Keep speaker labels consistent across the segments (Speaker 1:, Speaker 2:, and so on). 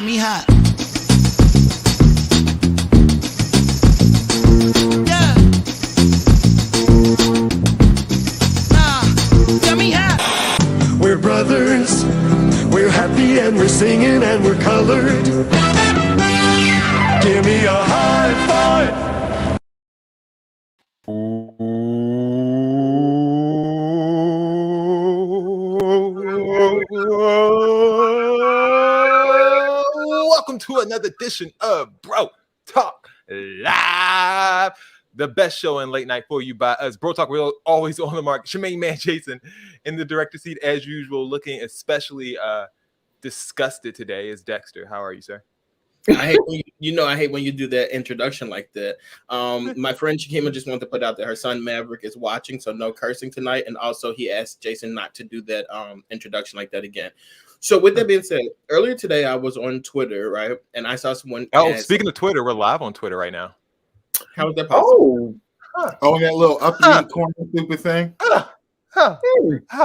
Speaker 1: me hot. Yeah. Get me hot.
Speaker 2: We're brothers, we're happy and we're singing and we're colored. Give me a high five.
Speaker 3: Welcome to another edition of Bro Talk Live, the best show in late night for you by us. Bro Talk, we're always on the mark. Shemaine Man Jason in the director seat as usual, looking especially disgusted today is Dexter. How are you, sir?
Speaker 4: I hate when I hate when you do that introduction like that. My friend Shakima just wanted to put out that her son Maverick is watching, so no cursing tonight. And also he asked Jason not to do that introduction like that again. So with that being said, earlier today I was on Twitter, right? And I saw someone.
Speaker 3: Speaking of Twitter, we're live on Twitter right now.
Speaker 4: How is that possible?
Speaker 5: Oh, that little up corner stupid thing.
Speaker 3: How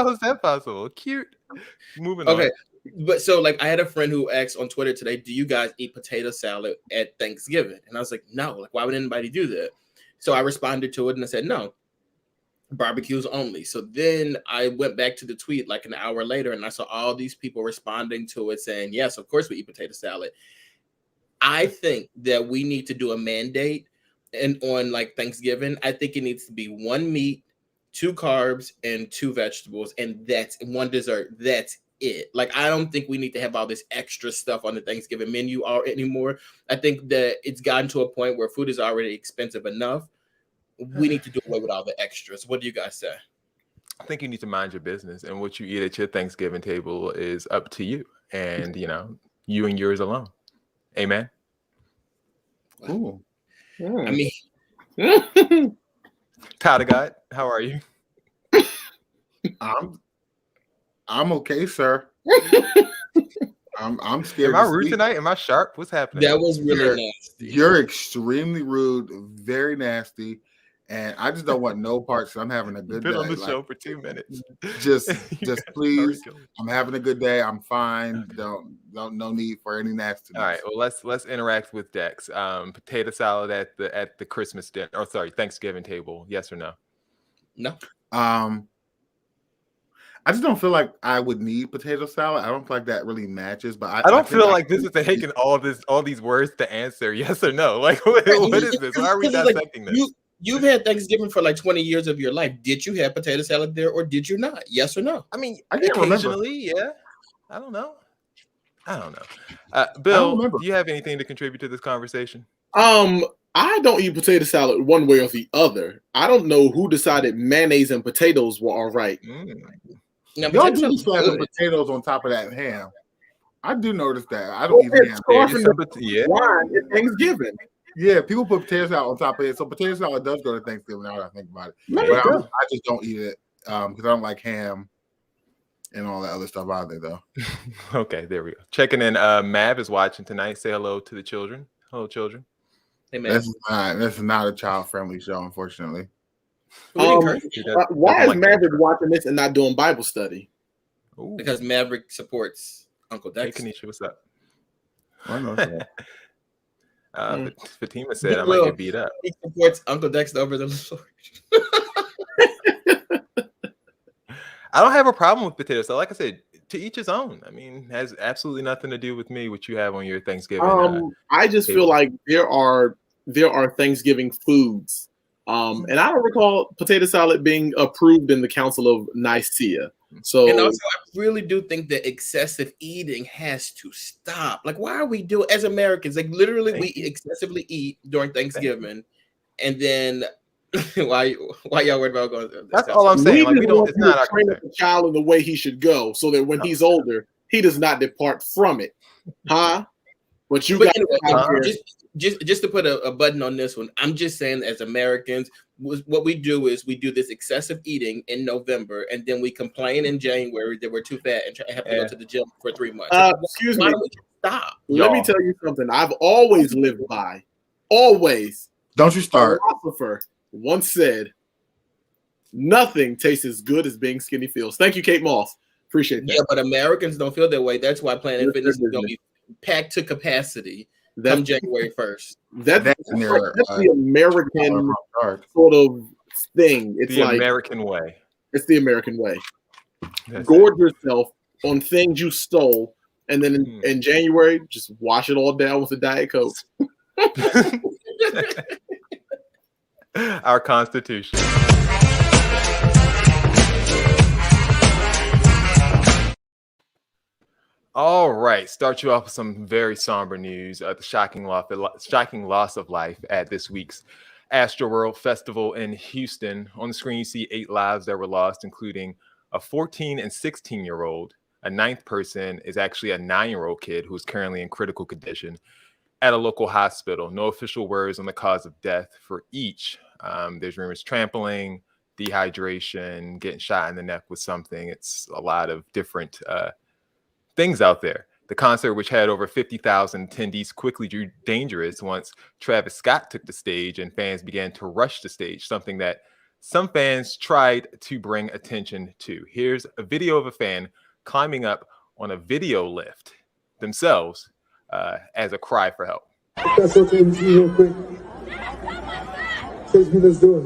Speaker 3: is that possible? Cute. Moving on.
Speaker 4: Okay. But so like I had a friend who asked on Twitter today, do you guys eat potato salad at Thanksgiving? And I was like, no, like why would anybody do that? So I responded to it and I said, no, barbecues only. So then I went back to the tweet like an hour later and I saw all these people responding to it saying, yes, of course we eat potato salad. I think that we need to do a mandate and on like Thanksgiving, I think it needs to be one meat, 2 carbs, and 2 vegetables, and that's one dessert. That's it. Like I don't think we need to have all this extra stuff on the Thanksgiving menu anymore. I think that it's gotten to a point where food is already expensive enough. We need to do away with all the extras. What do you guys say?
Speaker 3: I think you need to mind your business, and what you eat at your Thanksgiving table is up to you, and you and yours alone. Amen.
Speaker 5: Ooh.
Speaker 4: I mean,
Speaker 3: Powder God, how are you?
Speaker 5: I'm okay, sir. I'm scared.
Speaker 3: Am I rude tonight? Am I sharp? What's happening?
Speaker 4: that was really nasty.
Speaker 5: You're extremely rude, very nasty, and I just don't want no parts. I'm having a good
Speaker 3: Been
Speaker 5: day.
Speaker 3: on the show for 2 minutes.
Speaker 5: Just please. I'm having a good day. I'm fine. No need for any nastiness.
Speaker 3: All right. Well, let's interact with Dex. Potato salad at the Christmas dinner, or sorry, Thanksgiving table. Yes or no?
Speaker 4: No.
Speaker 5: I just don't feel like I would need potato salad. I don't feel like that really matches. But
Speaker 3: I don't feel like this is taking all these words to answer yes or no. Like what is this? Why are we dissecting this?
Speaker 4: You've had Thanksgiving for like 20 years of your life. Did you have potato salad there or did you not? Yes or no?
Speaker 3: I mean,
Speaker 5: I can't
Speaker 3: occasionally, yeah. I don't know. Bill, do you have anything to contribute to this conversation?
Speaker 6: I don't eat potato salad one way or the other. I don't know who decided mayonnaise and potatoes were all right.
Speaker 4: Now,
Speaker 5: Y'all
Speaker 4: potato
Speaker 5: do
Speaker 4: salad's
Speaker 5: slap
Speaker 4: good.
Speaker 5: potatoes on top of that ham. I do notice that. I don't eat ham.
Speaker 6: Wine at Thanksgiving.
Speaker 5: Yeah, people put potato salad on top of it. So potato salad does go to Thanksgiving now that I think about it.
Speaker 6: There
Speaker 5: But
Speaker 6: you go.
Speaker 5: I just don't eat it because I don't like ham and all that other stuff either, though.
Speaker 3: Okay, there we go. Checking in. Mav is watching tonight. Say hello to the children. Hello, children.
Speaker 4: Hey, man.
Speaker 5: This is not a child-friendly show, unfortunately.
Speaker 6: Why is
Speaker 3: like
Speaker 6: Maverick watching this and not doing Bible study?
Speaker 3: Ooh.
Speaker 4: Because Maverick supports Uncle
Speaker 3: Hey,
Speaker 4: Dex.
Speaker 3: Kanisha, what's up?
Speaker 5: I know that.
Speaker 3: Fatima said I might get beat up.
Speaker 4: He supports Uncle Dex over the Lord.
Speaker 3: I don't have a problem with potatoes. So, like I said, to each his own. I mean, it has absolutely nothing to do with me. What you have on your Thanksgiving.
Speaker 6: I just feel like there are Thanksgiving foods. And I don't recall potato salad being approved in the Council of Nicaea. So,
Speaker 4: And also, I really do think that excessive eating has to stop. Like, why are we doing as Americans? Like, literally, we excessively eat during Thanksgiving, and then why y'all worried about going?
Speaker 3: That's all I'm saying. Like, we don't. It's not our
Speaker 6: train up
Speaker 3: concern.
Speaker 6: the child in the way he should go, so that when he's older, he does not depart from it. Huh? But you got
Speaker 4: Anyway, just to put a button on this one, I'm just saying, as Americans, what we do is we do this excessive eating in November, and then we complain in January that we're too fat and have to go to the gym for 3 months.
Speaker 6: Excuse
Speaker 4: Why
Speaker 6: me.
Speaker 4: don't we stop?
Speaker 6: Let me tell you something. I've always lived by. Always.
Speaker 5: Don't you start.
Speaker 6: A philosopher once said, "Nothing tastes as good as being skinny feels." Thank you, Kate Moss. Appreciate that.
Speaker 4: Yeah, but Americans don't feel that way. That's why Planet Fitness is going to be packed to capacity come January 1st.
Speaker 6: That's the American sort of thing. It's
Speaker 3: the
Speaker 6: like
Speaker 3: American way.
Speaker 6: It's the American way.
Speaker 3: That's
Speaker 6: Gorge yourself on things you stole, and then in January, just wash it all down with a Diet Coke.
Speaker 3: Our Constitution. All right, start you off with some very somber news. The shocking loss of life at this week's Astroworld Festival in Houston. On the screen, you see 8 lives that were lost, including a 14 and 16-year-old. A 9th person is actually a 9-year-old kid who is currently in critical condition at a local hospital. No official words on the cause of death for each. There's rumors trampling, dehydration, getting shot in the neck with something. It's a lot of different things out there. The concert, which had over 50,000 attendees, quickly grew dangerous once Travis Scott took the stage and fans began to rush the stage, something that some fans tried to bring attention to. Here's a video of a fan climbing up on a video lift themselves as a cry for help.
Speaker 7: That's okay with you real quick. Chase me, let's do it.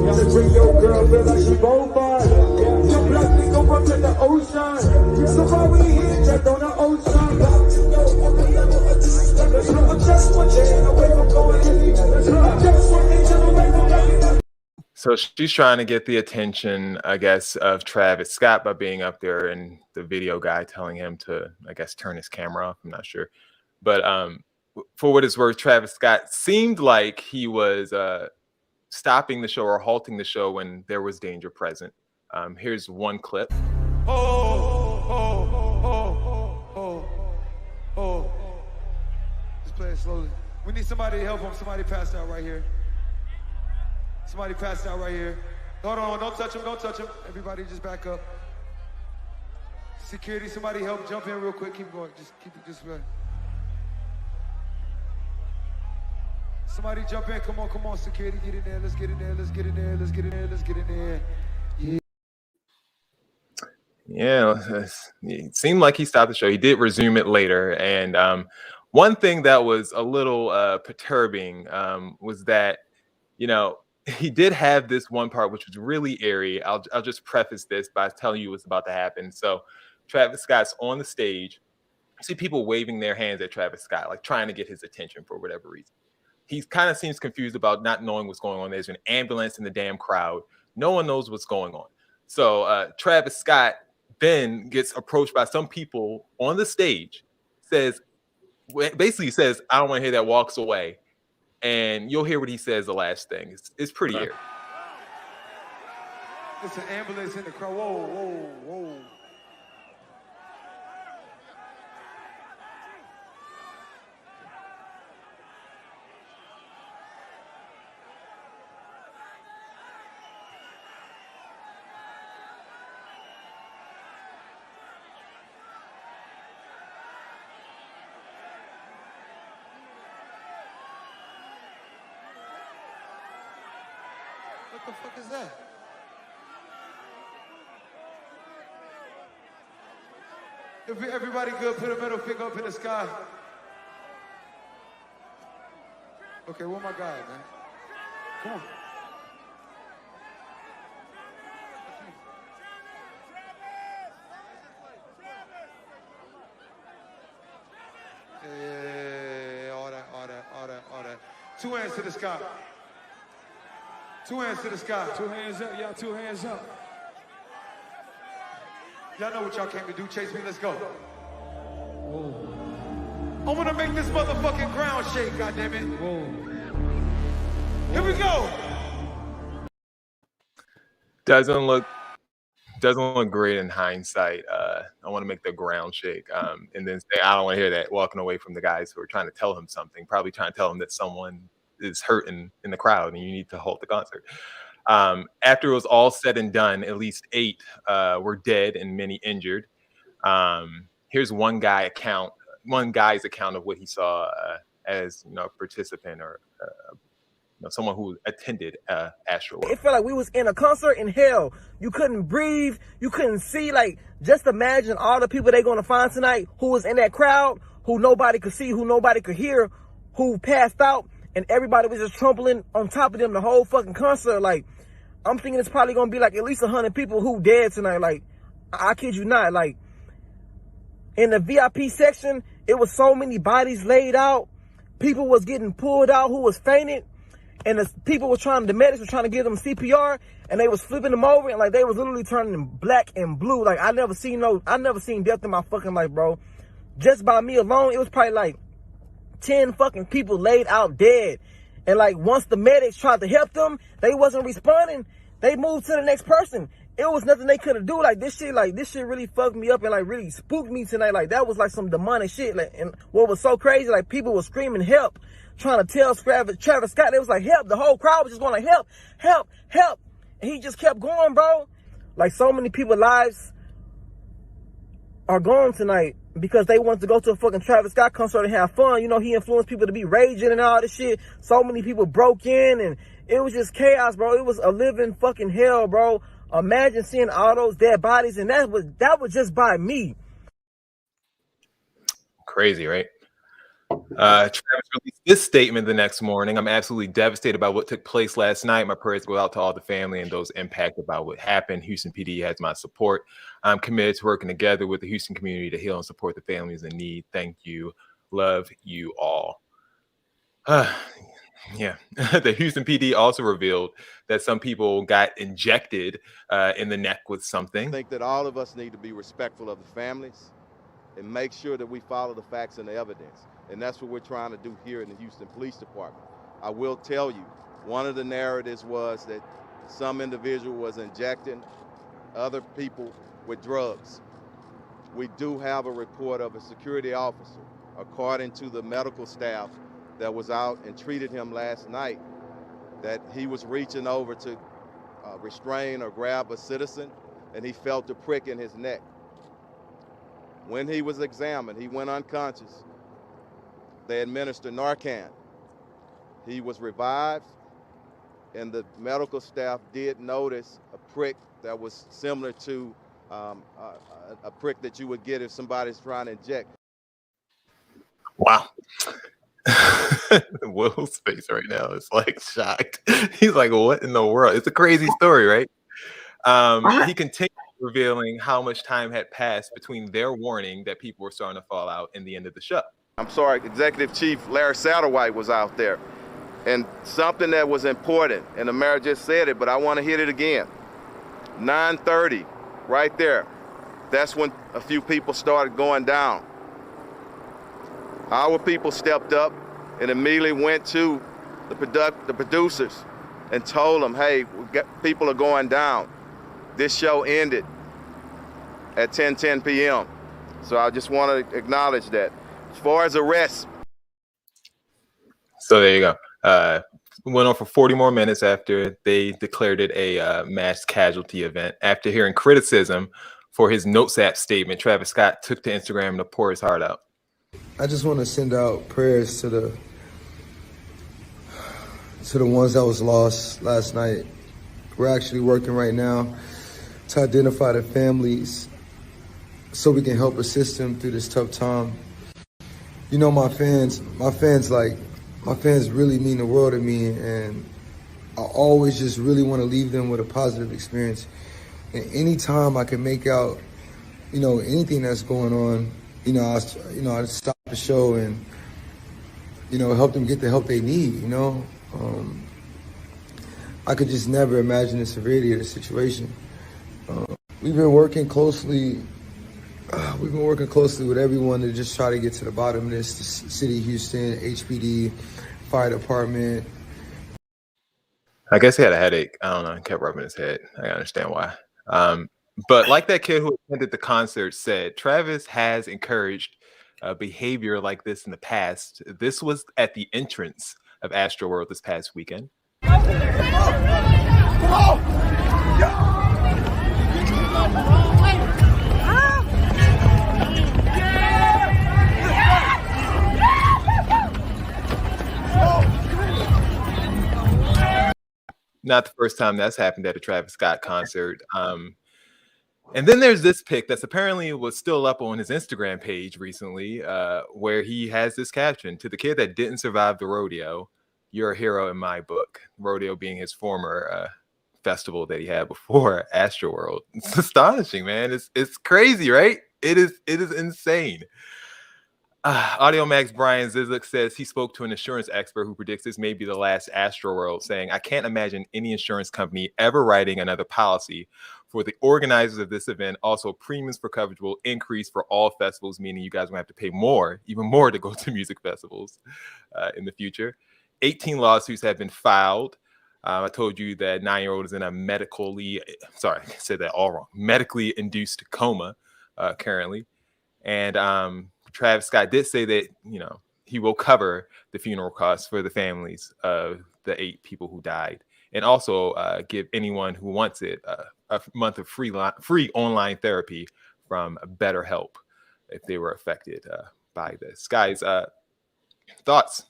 Speaker 7: Just bring your girl, feel like she boba. Your black nigga run to the ocean. So far we here, checked on the ocean.
Speaker 3: So she's trying to get the attention, I guess, of Travis Scott by being up there and the video guy telling him to, I guess, turn his camera off. I'm not sure. But for what it's worth, Travis Scott seemed like he was stopping the show or halting the show when there was danger present. Here's one clip.
Speaker 7: Just play it slowly. We need somebody to help him. Somebody passed out right here. Somebody passed out right here. Hold on, don't touch him, don't touch him. Everybody just back up. Security, somebody help jump in real quick. Keep going, just keep it this way. Somebody jump in, come on, security, get in there, let's get in there, let's get in there, let's get in there, let's get in there.
Speaker 3: Yeah, it seemed like he stopped the show. He did resume it later. And one thing that was a little perturbing was that, you know, he did have this one part which was really eerie. I'll just preface this by telling you what's about to happen. So Travis Scott's on the stage. You see people waving their hands at Travis Scott, like trying to get his attention for whatever reason. He kind of seems confused about not knowing what's going on. There's an ambulance in the damn crowd. No one knows what's going on. So Travis Scott then gets approached by some people on the stage, basically says, I don't want to hear that, walks away. And you'll hear what he says the last thing. It's pretty eerie.
Speaker 7: It's an ambulance in the crowd. Whoa. What the fuck is that? If everybody good, put a middle finger up in the sky. Okay, where my guy, man? Come on. Yeah, all that. 2 hands to the sky. 2 hands to the sky. 2 hands up, y'all. 2 hands up. Y'all know what y'all came to do. Chase me, let's go. Whoa. I want to make this motherfucking ground shake, goddammit. Whoa. Here we go.
Speaker 3: Doesn't look great in hindsight. I want to make the ground shake, and then say, I don't want to hear that, walking away from the guys who are trying to tell him something, probably trying to tell him that someone is hurt in the crowd and you need to halt the concert. After it was all said and done, at least 8 were dead and many injured. Here's one guy account one guy's account of what he saw as a participant or someone who attended Astroworld.
Speaker 8: It felt like we was in a concert in hell. You couldn't breathe. You couldn't see. Like, just imagine all the people they're going to find tonight who was in that crowd, who nobody could see, who nobody could hear, who passed out, and everybody was just trampling on top of them the whole fucking concert. Like, I'm thinking it's probably going to be like at least 100 people who dead tonight. Like, I kid you not. Like, in the VIP section, it was so many bodies laid out. People was getting pulled out who was fainted. And the medics were trying to give them CPR, and they was flipping them over, and like they was literally turning black and blue. Like I never seen death in my fucking life, bro. Just by me alone, it was probably like 10 fucking people laid out dead. And like once the medics tried to help them, they wasn't responding. They moved to the next person. It was nothing they could have do. Like this shit really fucked me up and like really spooked me tonight. Like that was like some demonic shit. Like, and what was so crazy, like people were screaming help, trying to tell Travis Scott. They was like help. The whole crowd was just going like help. And he just kept going, bro. Like so many people's lives are gone tonight because they wanted to go to a fucking Travis Scott concert and have fun. You know, he influenced people to be raging and all this shit. So many people broke in and it was just chaos, bro. It was a living fucking hell, bro. Imagine seeing all those dead bodies, and that was just by me.
Speaker 3: Crazy, right? Travis released this statement the next morning. I'm absolutely devastated by what took place last night. My prayers go out to all the family and those impacted by what happened. Houston PD has my support. I'm committed to working together with the Houston community to heal and support the families in need. Thank you. Love you all. Yeah. The Houston PD also revealed that some people got injected in the neck with something.
Speaker 9: I think that all of us need to be respectful of the families and make sure that we follow the facts and the evidence. And that's what we're trying to do here in the Houston Police Department. I will tell you, one of the narratives was that some individual was injecting other people with drugs. We do have a report of a security officer, according to the medical staff that was out and treated him last night, that he was reaching over to restrain or grab a citizen, and he felt a prick in his neck. When he was examined, he went unconscious. They administered Narcan. He was revived, and the medical staff did notice a prick that was similar to a prick that you would get if somebody's trying to inject.
Speaker 3: Wow. Will's face right now is like shocked. He's like, what in the world? It's a crazy story, right? He continued revealing how much time had passed between their warning that people were starting to fall out and the end of the show.
Speaker 9: I'm sorry, Executive Chief Larry Satterwhite was out there. And something that was important, and the mayor just said it, but I want to hit it again. 9:30, right there. That's when a few people started going down. Our people stepped up and immediately went to the producers and told them, hey, people are going down. This show ended at 10:10 p.m. So I just want to acknowledge that. As far as arrests.
Speaker 3: So there you go. Went on for 40 more minutes after they declared it a mass casualty event. After hearing criticism for his Notes app statement, Travis Scott took to Instagram to pour his heart out.
Speaker 10: I just want to send out prayers to the ones that was lost last night. We're actually working right now to identify the families so we can help assist them through this tough time. You know, my fans really mean the world to me, and I always just really want to leave them with a positive experience. And anytime I can make out, anything that's going on, I stop the show and, help them get the help they need, I could just never imagine the severity of the situation. We've been working closely with everyone to just try to get to the bottom of this. The city of Houston, HPD, fire department.
Speaker 3: I guess he had a headache. I don't know. He kept rubbing his head. I understand why. But like that kid who attended the concert said, Travis has encouraged behavior like this in the past. This was at the entrance of Astroworld this past weekend. not the first time that's happened at a Travis Scott concert. And then there's this pic that's apparently was still up on his Instagram page recently, where he has this caption: "To the kid that didn't survive the rodeo, you're a hero in my book." Rodeo being his former festival that he had before Astroworld. It's astonishing, man. It's crazy, right? It is insane. Audio Max Brian Zizek says he spoke to an insurance expert who predicts this may be the last Astroworld, saying, "I can't imagine any insurance company ever writing another policy for the organizers of this event. Also, premiums for coverage will increase for all festivals, meaning you guys will have to pay more, even more, to go to music festivals in the future." 18 lawsuits have been filed. I told you that 9-year-old is in a medically induced coma currently. And Travis Scott did say that, he will cover the funeral costs for the families of the 8 people who died, and also give anyone who wants it a month of free online therapy from BetterHelp if they were affected by this. Guys, thoughts?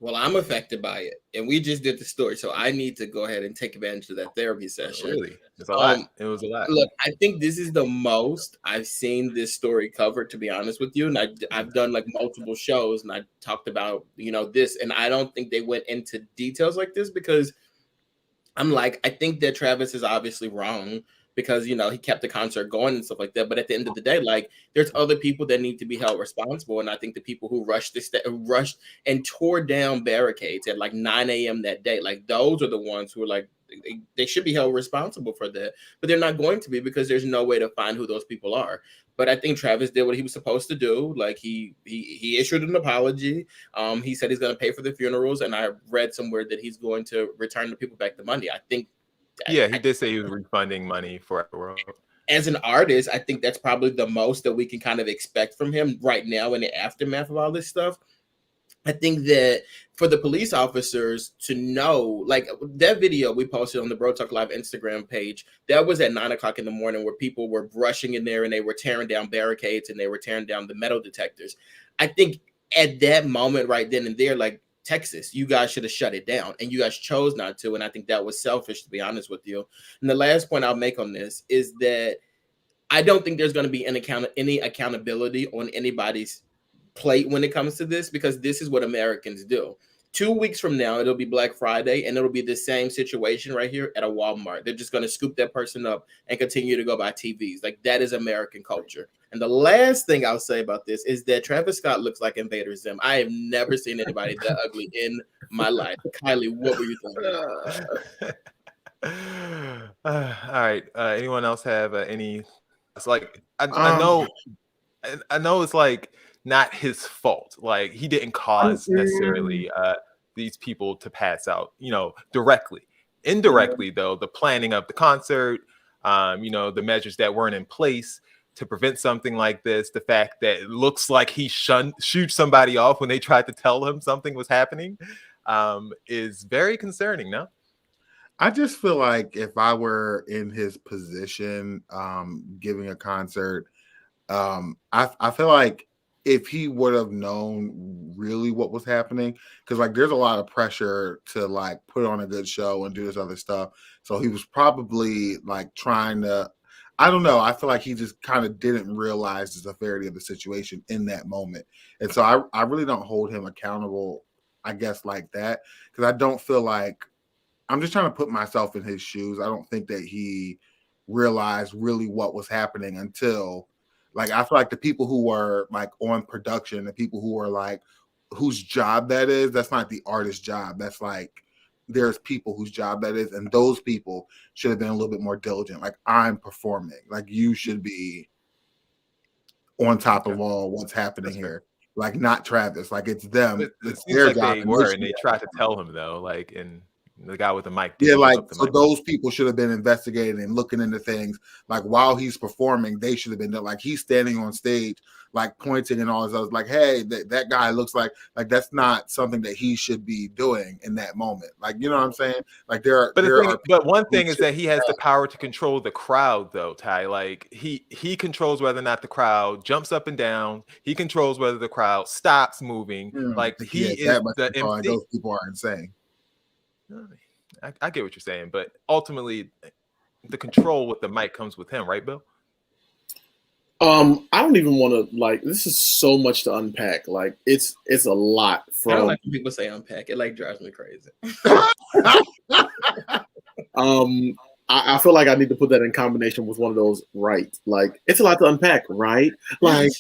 Speaker 4: Well, I'm affected by it, and we just did the story, so I need to go ahead and take advantage of that therapy session.
Speaker 3: Really? It's a lot. It was a lot.
Speaker 4: Look, I think this is the most I've seen this story covered, to be honest with you. And I've done like multiple shows, and I talked about, this, and I don't think they went into details like this because I'm like, I think that Travis is obviously wrong because, he kept the concert going and stuff like that. But at the end of the day, like, there's other people that need to be held responsible. And I think the people who rushed and tore down barricades at like 9 a.m. that day, like, those are the ones who are like, they should be held responsible for that. But they're not going to be because there's no way to find who those people are. But I think Travis did what he was supposed to do. Like, he issued an apology. He said he's going to pay for the funerals. And I read somewhere that he's going to return the people back the money. I think.
Speaker 3: Yeah, he did say he was refunding money for the world.
Speaker 4: As an artist, I think that's probably the most that we can kind of expect from him right now in the aftermath of all this stuff. I think that for the police officers to know, like that video we posted on the Bro Talk Live Instagram page, that was at 9 o'clock in the morning where people were rushing in there and they were tearing down barricades and they were tearing down the metal detectors. I think at that moment right then and there, like, Texas, you guys should have shut it down, and you guys chose not to, and I think that was selfish, to be honest with you. And the last point I'll make on this is that I don't think there's going to be any accountability on anybody's plate when it comes to this, because this is what Americans do. 2 weeks from now, it'll be Black Friday, and it'll be the same situation right here at a Walmart. They're just going to scoop that person up and continue to go buy TVs. Like, that is American culture. And the last thing I'll say about this is that Travis Scott looks like Invader Zim. I have never seen anybody that ugly in my life. Kylie, what were you thinking?
Speaker 3: All right. Anyone else have any? It's like I know it's like not his fault. Like, he didn't cause necessarily these people to pass out, directly. Indirectly, though, the planning of the concert, the measures that weren't in place to prevent something like this, the fact that it looks like he shoot somebody off when they tried to tell him something was happening, is very concerning. No,
Speaker 5: I just feel like if I were in his position, giving a concert, I feel like if he would have known really what was happening, because like there's a lot of pressure to like put on a good show and do this other stuff. So he was probably like trying to, I don't know. I feel like he just kind of didn't realize the severity of the situation in that moment. And so I really don't hold him accountable, I guess, like that. Because I don't feel like, I'm just trying to put myself in his shoes. I don't think that he realized really what was happening until, like, I feel like the people who were like on production, the people who are like, whose job that is, that's not the artist's job. That's like, there's people whose job that is, and those people should have been a little bit more diligent. Like, I'm performing. Like, you should be on top of all what's happening here. Like, not Travis. Like, it's them. It's their
Speaker 3: like
Speaker 5: job.
Speaker 3: they were, and they tried to tell him though. Like, and the guy with the mic.
Speaker 5: Yeah, like, so those people should have been investigating and looking into things. Like, while he's performing, they should have been like, he's standing on stage, like pointing and all this. I was like, hey, that guy looks like that's not something that he should be doing in that moment. Like, you know what I'm saying? Like,
Speaker 3: but one thing is that he has the power to control the crowd, though, Ty. Like, he controls whether or not the crowd jumps up and down. He controls whether the crowd stops moving. Like, he is the MC.
Speaker 5: Those people are insane.
Speaker 3: I get what you're saying, but ultimately, the control with the mic comes with him, right, Bill?
Speaker 6: I don't even want to like. This is so much to unpack. Like it's a lot.
Speaker 4: I don't
Speaker 6: From
Speaker 4: like when people say unpack. It like drives me crazy.
Speaker 6: I feel like I need to put that in combination with one of those, right? Like it's a lot to unpack, right? Like,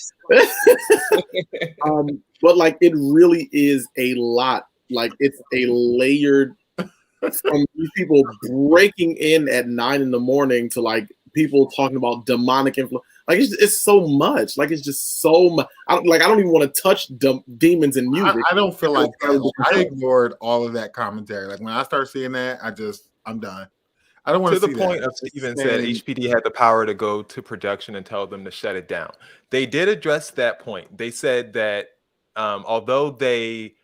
Speaker 6: but like it really is a lot. Like it's a layered from these people breaking in at 9 a.m. to like people talking about demonic influence. Like it's so much. Like it's just so much. I don't even want to touch demons in music.
Speaker 5: I don't feel like that. I ignored all of that commentary. Like when I start seeing that, I'm done. I don't want to
Speaker 3: to
Speaker 5: see
Speaker 3: the point
Speaker 5: that.
Speaker 3: of Steven said HPD had the power to go to production and tell them to shut it down. They did address that point. They said that although they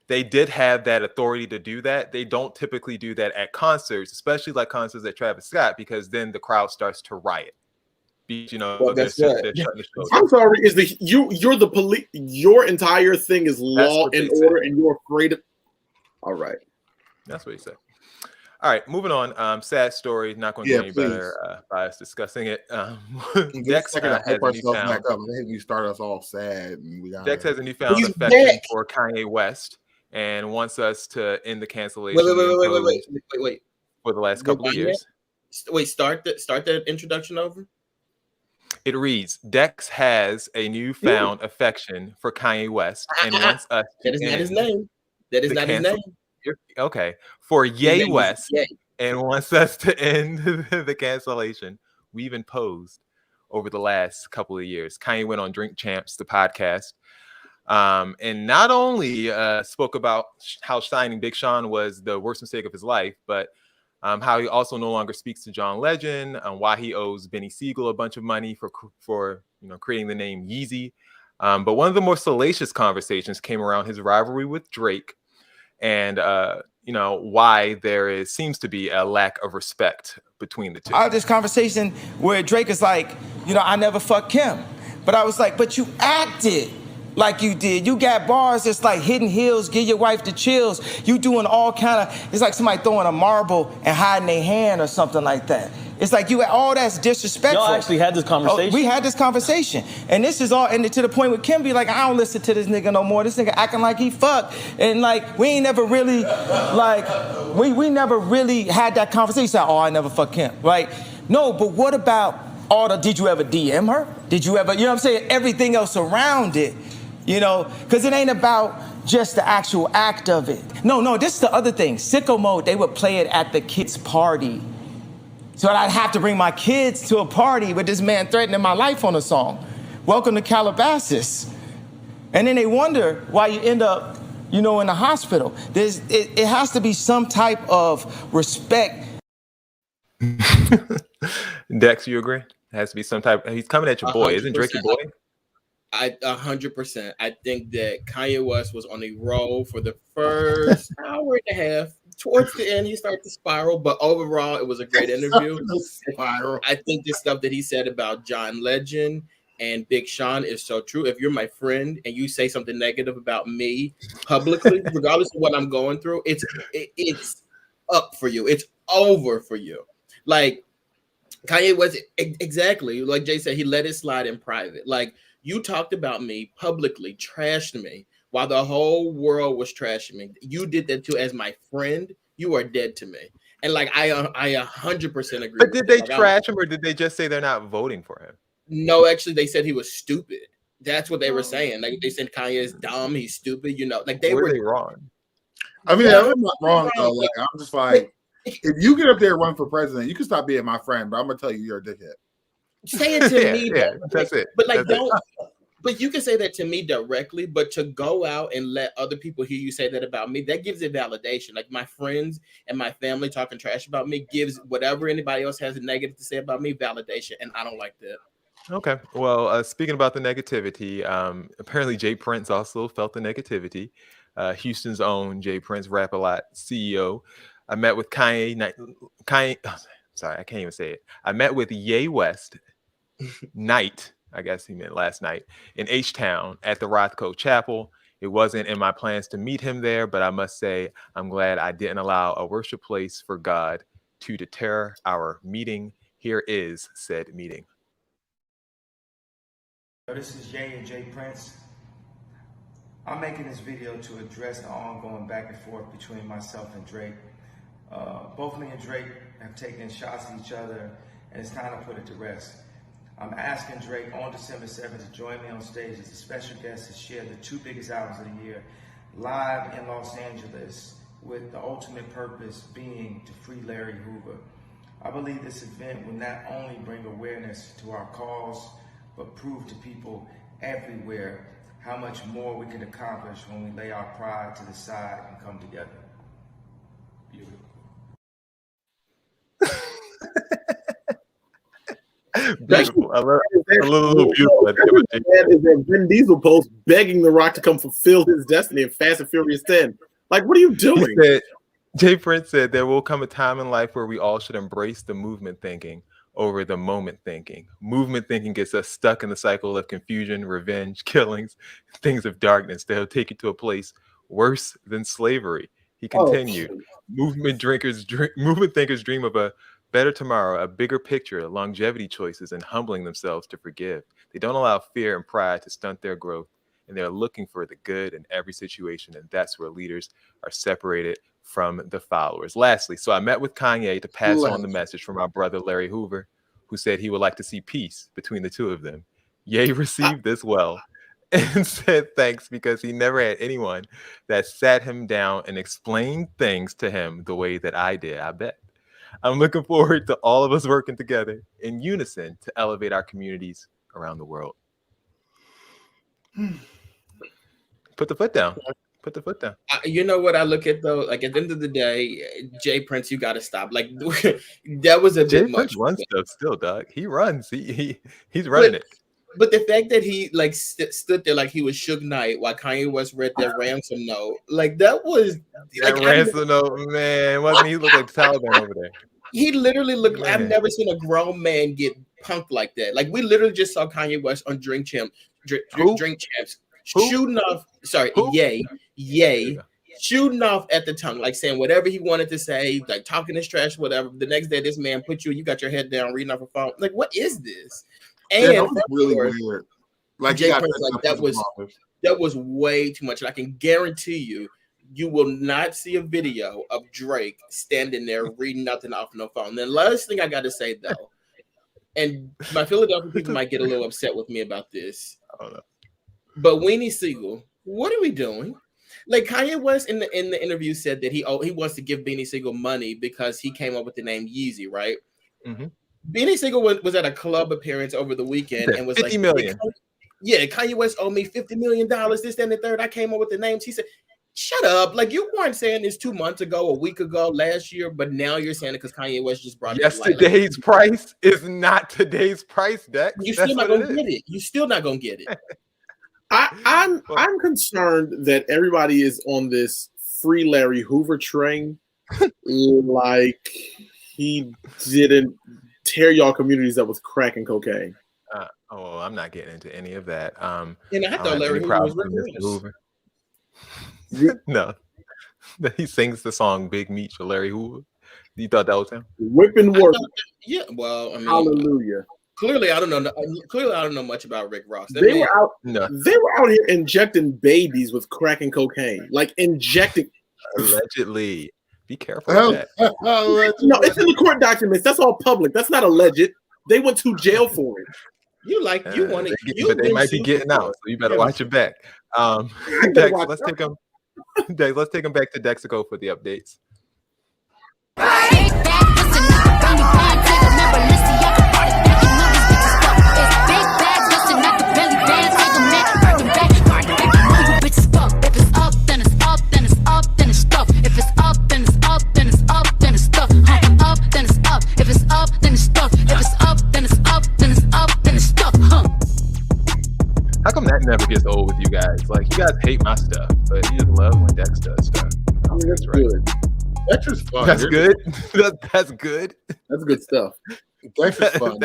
Speaker 3: did have that authority to do that, they don't typically do that at concerts, especially like concerts at Travis Scott, because then the crowd starts to riot. You know,
Speaker 4: Well,
Speaker 3: they're
Speaker 4: guess
Speaker 3: shutting
Speaker 4: what?
Speaker 3: the show
Speaker 6: I'm
Speaker 3: down.
Speaker 6: sorry. Is you're the police? Your entire thing is law
Speaker 3: what
Speaker 6: and
Speaker 3: they
Speaker 6: order,
Speaker 3: said.
Speaker 6: and you're afraid of. All right.
Speaker 3: That's what he said. All right, moving on. Sad story. Not going to get any better by us discussing it. Dex has a newfound.
Speaker 5: Back up. I think we start us all sad. And we
Speaker 3: Dex has a newfound
Speaker 4: He's
Speaker 3: affection
Speaker 4: back.
Speaker 3: for Kanye West and wants us to end the cancellation
Speaker 4: Wait.
Speaker 3: for the last couple of years.
Speaker 4: Wait, start that introduction over.
Speaker 3: It reads, Dex has a newfound affection for Kanye West and wants us to
Speaker 4: That is not his
Speaker 3: end
Speaker 4: name. That is
Speaker 3: the
Speaker 4: not his name.
Speaker 3: Okay. For Ye
Speaker 4: name is
Speaker 3: West
Speaker 4: Ye.
Speaker 3: and wants us to end the cancellation we've imposed over the last couple of years. Kanye went on Drink Champs, the podcast, and not only spoke about how signing Big Sean was the worst mistake of his life, but how he also no longer speaks to John Legend, why he owes Benny Siegel a bunch of money for creating the name Yeezy. But one of the more salacious conversations came around his rivalry with Drake, and why there seems to be a lack of respect between the two.
Speaker 11: I had this conversation where Drake is like, I never fucked Kim, but I was like, but you acted like you did. You got bars that's like hidden heels, give your wife the chills. You doing all kind of, it's like somebody throwing a marble and hiding their hand or something like that. It's like all that's disrespectful.
Speaker 12: Y'all actually had this conversation?
Speaker 11: We had this conversation. And this is all, and to the point where Kim be like, I don't listen to this nigga no more. This nigga acting like he fucked. And like, we ain't never really, like, we never really had that conversation. Like, I never fucked Kim, right? No, but what about did you ever DM her? Did you ever, what I'm saying? Everything else around it, because it ain't about just the actual act of it. No, this is the other thing. Sicko Mode, they would play it at the kids' party. So I'd have to bring my kids to a party with this man threatening my life on a song. Welcome to Calabasas. And then they wonder why you end up, in the hospital. It has to be some type of respect.
Speaker 3: Dex, you agree? It has to be some type. He's coming at your boy. Isn't Drake your boy?
Speaker 4: 100%. I think that Kanye West was on a roll for the first hour and a half. Towards the end, he started to spiral, but overall, it was a great interview. I think the stuff that he said about John Legend and Big Sean is so true. If you're my friend and you say something negative about me publicly, regardless of what I'm going through, it's up for you. It's over for you. Like Kanye West, exactly like Jay said, he let it slide in private. Like you talked about me publicly, trashed me. While the whole world was trashing me, you did that too. As my friend, you are dead to me. And like I 100% agree.
Speaker 3: But did they trash him, or did they just say they're not voting for him?
Speaker 4: No, actually, they said he was stupid. That's what they were saying. Like they said Kanye is dumb, he's stupid. Like they were
Speaker 3: wrong.
Speaker 5: I mean, I'm not wrong though. Like I'm just like, if you get up there and run for president, you can stop being my friend, but I'm gonna tell you you're a dickhead.
Speaker 4: Say it to me.
Speaker 3: That's it.
Speaker 4: But like, don't. But you can say that to me directly, but to go out and let other people hear you say that about me, that gives it validation. Like my friends and my family talking trash about me gives whatever anybody else has a negative to say about me validation, and I don't like that.
Speaker 3: Okay. Well, speaking about the negativity, apparently Jay Prince also felt the negativity. Houston's own Jay Prince, Rap-A-Lot CEO. I met with Kanye. Sorry, I can't even say it. I met with Ye West night. I guess he meant last night in H-Town at the Rothko Chapel. It wasn't in my plans to meet him there, but I must say I'm glad I didn't allow a worship place for God to deter our meeting. Here is said meeting.
Speaker 11: This is Ye and Jay Prince. I'm making this video to address the ongoing back and forth between myself and Drake. Both me and Drake have taken shots at each other, and it's time to put it to rest. I'm asking Drake on December 7th to join me on stage as a special guest to share the 2 biggest albums of the year, live in Los Angeles, with the ultimate purpose being to free Larry Hoover. I believe this event will not only bring awareness to our cause, but prove to people everywhere how much more we can accomplish when we lay our pride to the side and come together. Beautiful.
Speaker 3: Beautiful. I love a little beautiful.
Speaker 6: That is that Vin Diesel post begging The Rock to come fulfill his destiny in Fast and Furious 10. Like, what are you doing?
Speaker 3: Jay Prince said there will come a time in life where we all should embrace the movement thinking over the moment thinking. Movement thinking gets us stuck in the cycle of confusion, revenge, killings, things of darkness. They'll take you to a place worse than slavery. He continued. Movement thinkers dream of a better tomorrow, a bigger picture, longevity choices, and humbling themselves to forgive. They don't allow fear and pride to stunt their growth, and they're looking for the good in every situation, and that's where leaders are separated from the followers. Lastly, so I met with Kanye to pass on the message from our brother Larry Hoover, who said he would like to see peace between the two of them. Ye received this well and said thanks because he never had anyone that sat him down and explained things to him the way that I did, I bet. I'm looking forward to all of us working together in unison to elevate our communities around the world. Put the foot down. Put the foot down.
Speaker 4: You know what I look at though? Like at the end of the day, Jay Prince, you got to stop. Like that was a bit much.
Speaker 3: Jay Prince runs stuff still, dog. He runs. He's running it.
Speaker 4: But the fact that he like stood there like he was Suge Knight while Kanye West read that ransom note, like that was
Speaker 3: that ransom note, man. Wasn't he look like Taliban over there?
Speaker 4: He literally looked. Man. I've never seen a grown man get punked like that. Like we literally just saw Kanye West on Drink Champs shooting off. Sorry, Ye, shooting off at the tongue, like saying whatever he wanted to say, like talking his trash, whatever. The next day, this man put you got your head down, reading off a phone. Like, what is this? And
Speaker 5: that was really weird. Like,
Speaker 4: Jay Prince, like that was way too much. And I can guarantee you will not see a video of Drake standing there reading nothing off no phone. The last thing I got to say though, and my Philadelphia people might get a little upset with me about this.
Speaker 3: I don't know.
Speaker 4: But Weenie Siegel, what are we doing? Like Kanye West in the interview said that he wants to give Beanie Siegel money because he came up with the name Yeezy, right?
Speaker 3: Mm-hmm.
Speaker 4: Beanie Siegel was at a club appearance over the weekend and was
Speaker 3: 50 million.
Speaker 4: Yeah, Kanye West owed me $50 million, this, that, and the third. I came up with the names. He said, shut up. Like you weren't saying this 2 months ago, a week ago, last year, but now you're saying it because Kanye West just brought it.
Speaker 3: Yesterday's price is not today's price, Dex.
Speaker 4: You're still not gonna get it. You're still not gonna get it.
Speaker 6: I'm concerned that everybody is on this free Larry Hoover train, like he didn't tear y'all communities up with crack and cocaine.
Speaker 3: I'm not getting into any of that.
Speaker 4: And I thought Larry Hoover was
Speaker 3: Hoover. No, he sings the song "Big Meat" for Larry Hoover. You thought that was him?
Speaker 6: Whipping work.
Speaker 4: Yeah. Well, I mean,
Speaker 6: hallelujah.
Speaker 4: Clearly, I don't know much about Rick Ross.
Speaker 6: They were out here injecting babies with crack and cocaine, like injecting.
Speaker 3: Allegedly, be careful with that.
Speaker 6: No, it's in the court documents. That's all public. That's not alleged. They went to jail for it.
Speaker 3: But they might be getting out, so you better watch your back. Dex, let's take them. Dex, let's take them back to Dexico for the updates. How come that never gets old with you guys? Like, you guys hate my stuff, but you just love when Dex does stuff.
Speaker 6: I mean, that's good. That's just fun.
Speaker 3: That's good. That's good.
Speaker 6: That's good stuff.
Speaker 5: Dex is fun.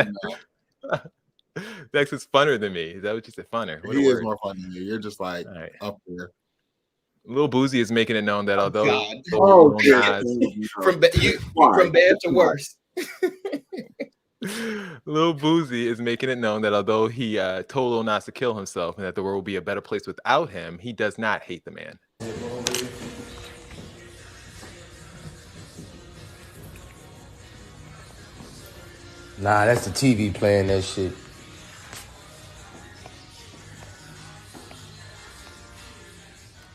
Speaker 3: Dex is funner than me. Is that what you said? Funner.
Speaker 5: He is more fun than you. You're just like up there.
Speaker 3: Lil Boosie is making it known that although
Speaker 4: God.
Speaker 3: Lil Nas,
Speaker 4: from bad to worse.
Speaker 3: Lil Boosie is making it known that although he told Lil Nas to kill himself and that the world will be a better place without him, he does not hate the man.
Speaker 12: Nah, that's the TV playing that shit.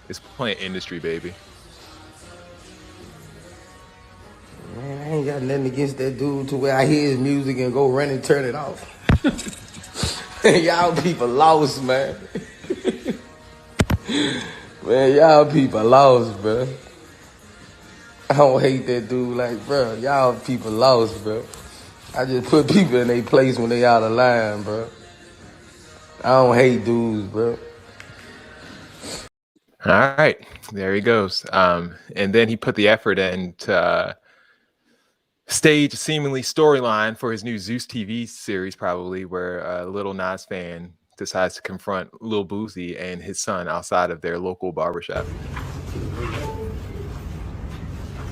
Speaker 3: It's playing industry, baby.
Speaker 12: Man, I ain't got nothing against that dude to where I hear his music and go run and turn it off. Y'all people lost, man. Man, y'all people lost, bro. I don't hate that dude like, bro. Y'all people lost, bro. I just put people in their place when they out of line, bro. I don't hate dudes, bro.
Speaker 3: All right, there he goes. And then he put the effort in to stage a seemingly storyline for his new Zeus TV series, probably, where a Lil Nas fan decides to confront Lil Boosie and his son outside of their local barbershop.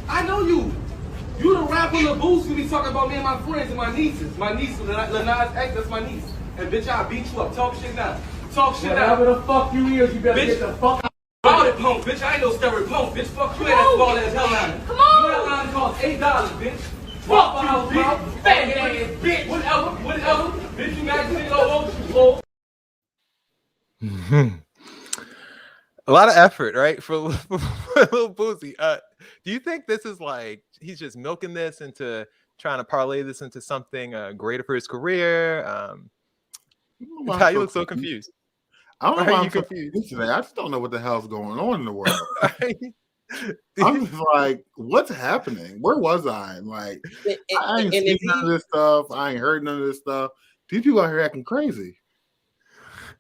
Speaker 13: I know you. You the rapper Lil Boosie be talking about me and my friends and my nieces. My niece, Lil Nas X, that's my niece. And bitch, I'll beat you up. Talk shit now. Talk shit now.
Speaker 8: Whatever the fuck you is, you better
Speaker 13: Bitch,
Speaker 8: get the fuck out.
Speaker 13: Ballin' punk, bitch. I ain't no steroid punk, bitch. Fuck you, that ball ass headliner. Come on. You headliner cost $8, bitch. Fuck you, bitch. Faggot ass, bitch. Whatever. Bitch, you got shit all over you, fool.
Speaker 3: A lot of effort, right, for Lil Boosie. Do you think this is like he's just milking this into trying to parlay this into something greater for his career? How you look so confused?
Speaker 5: I don't know
Speaker 3: Why
Speaker 5: why
Speaker 3: are
Speaker 5: I'm
Speaker 3: you
Speaker 5: so
Speaker 3: confused?
Speaker 5: confused today. I just don't know what the hell's going on in the world. I'm just like, what's happening? Where was I? Like, I ain't seen none of this stuff. I ain't heard none of this stuff. These people out here acting crazy.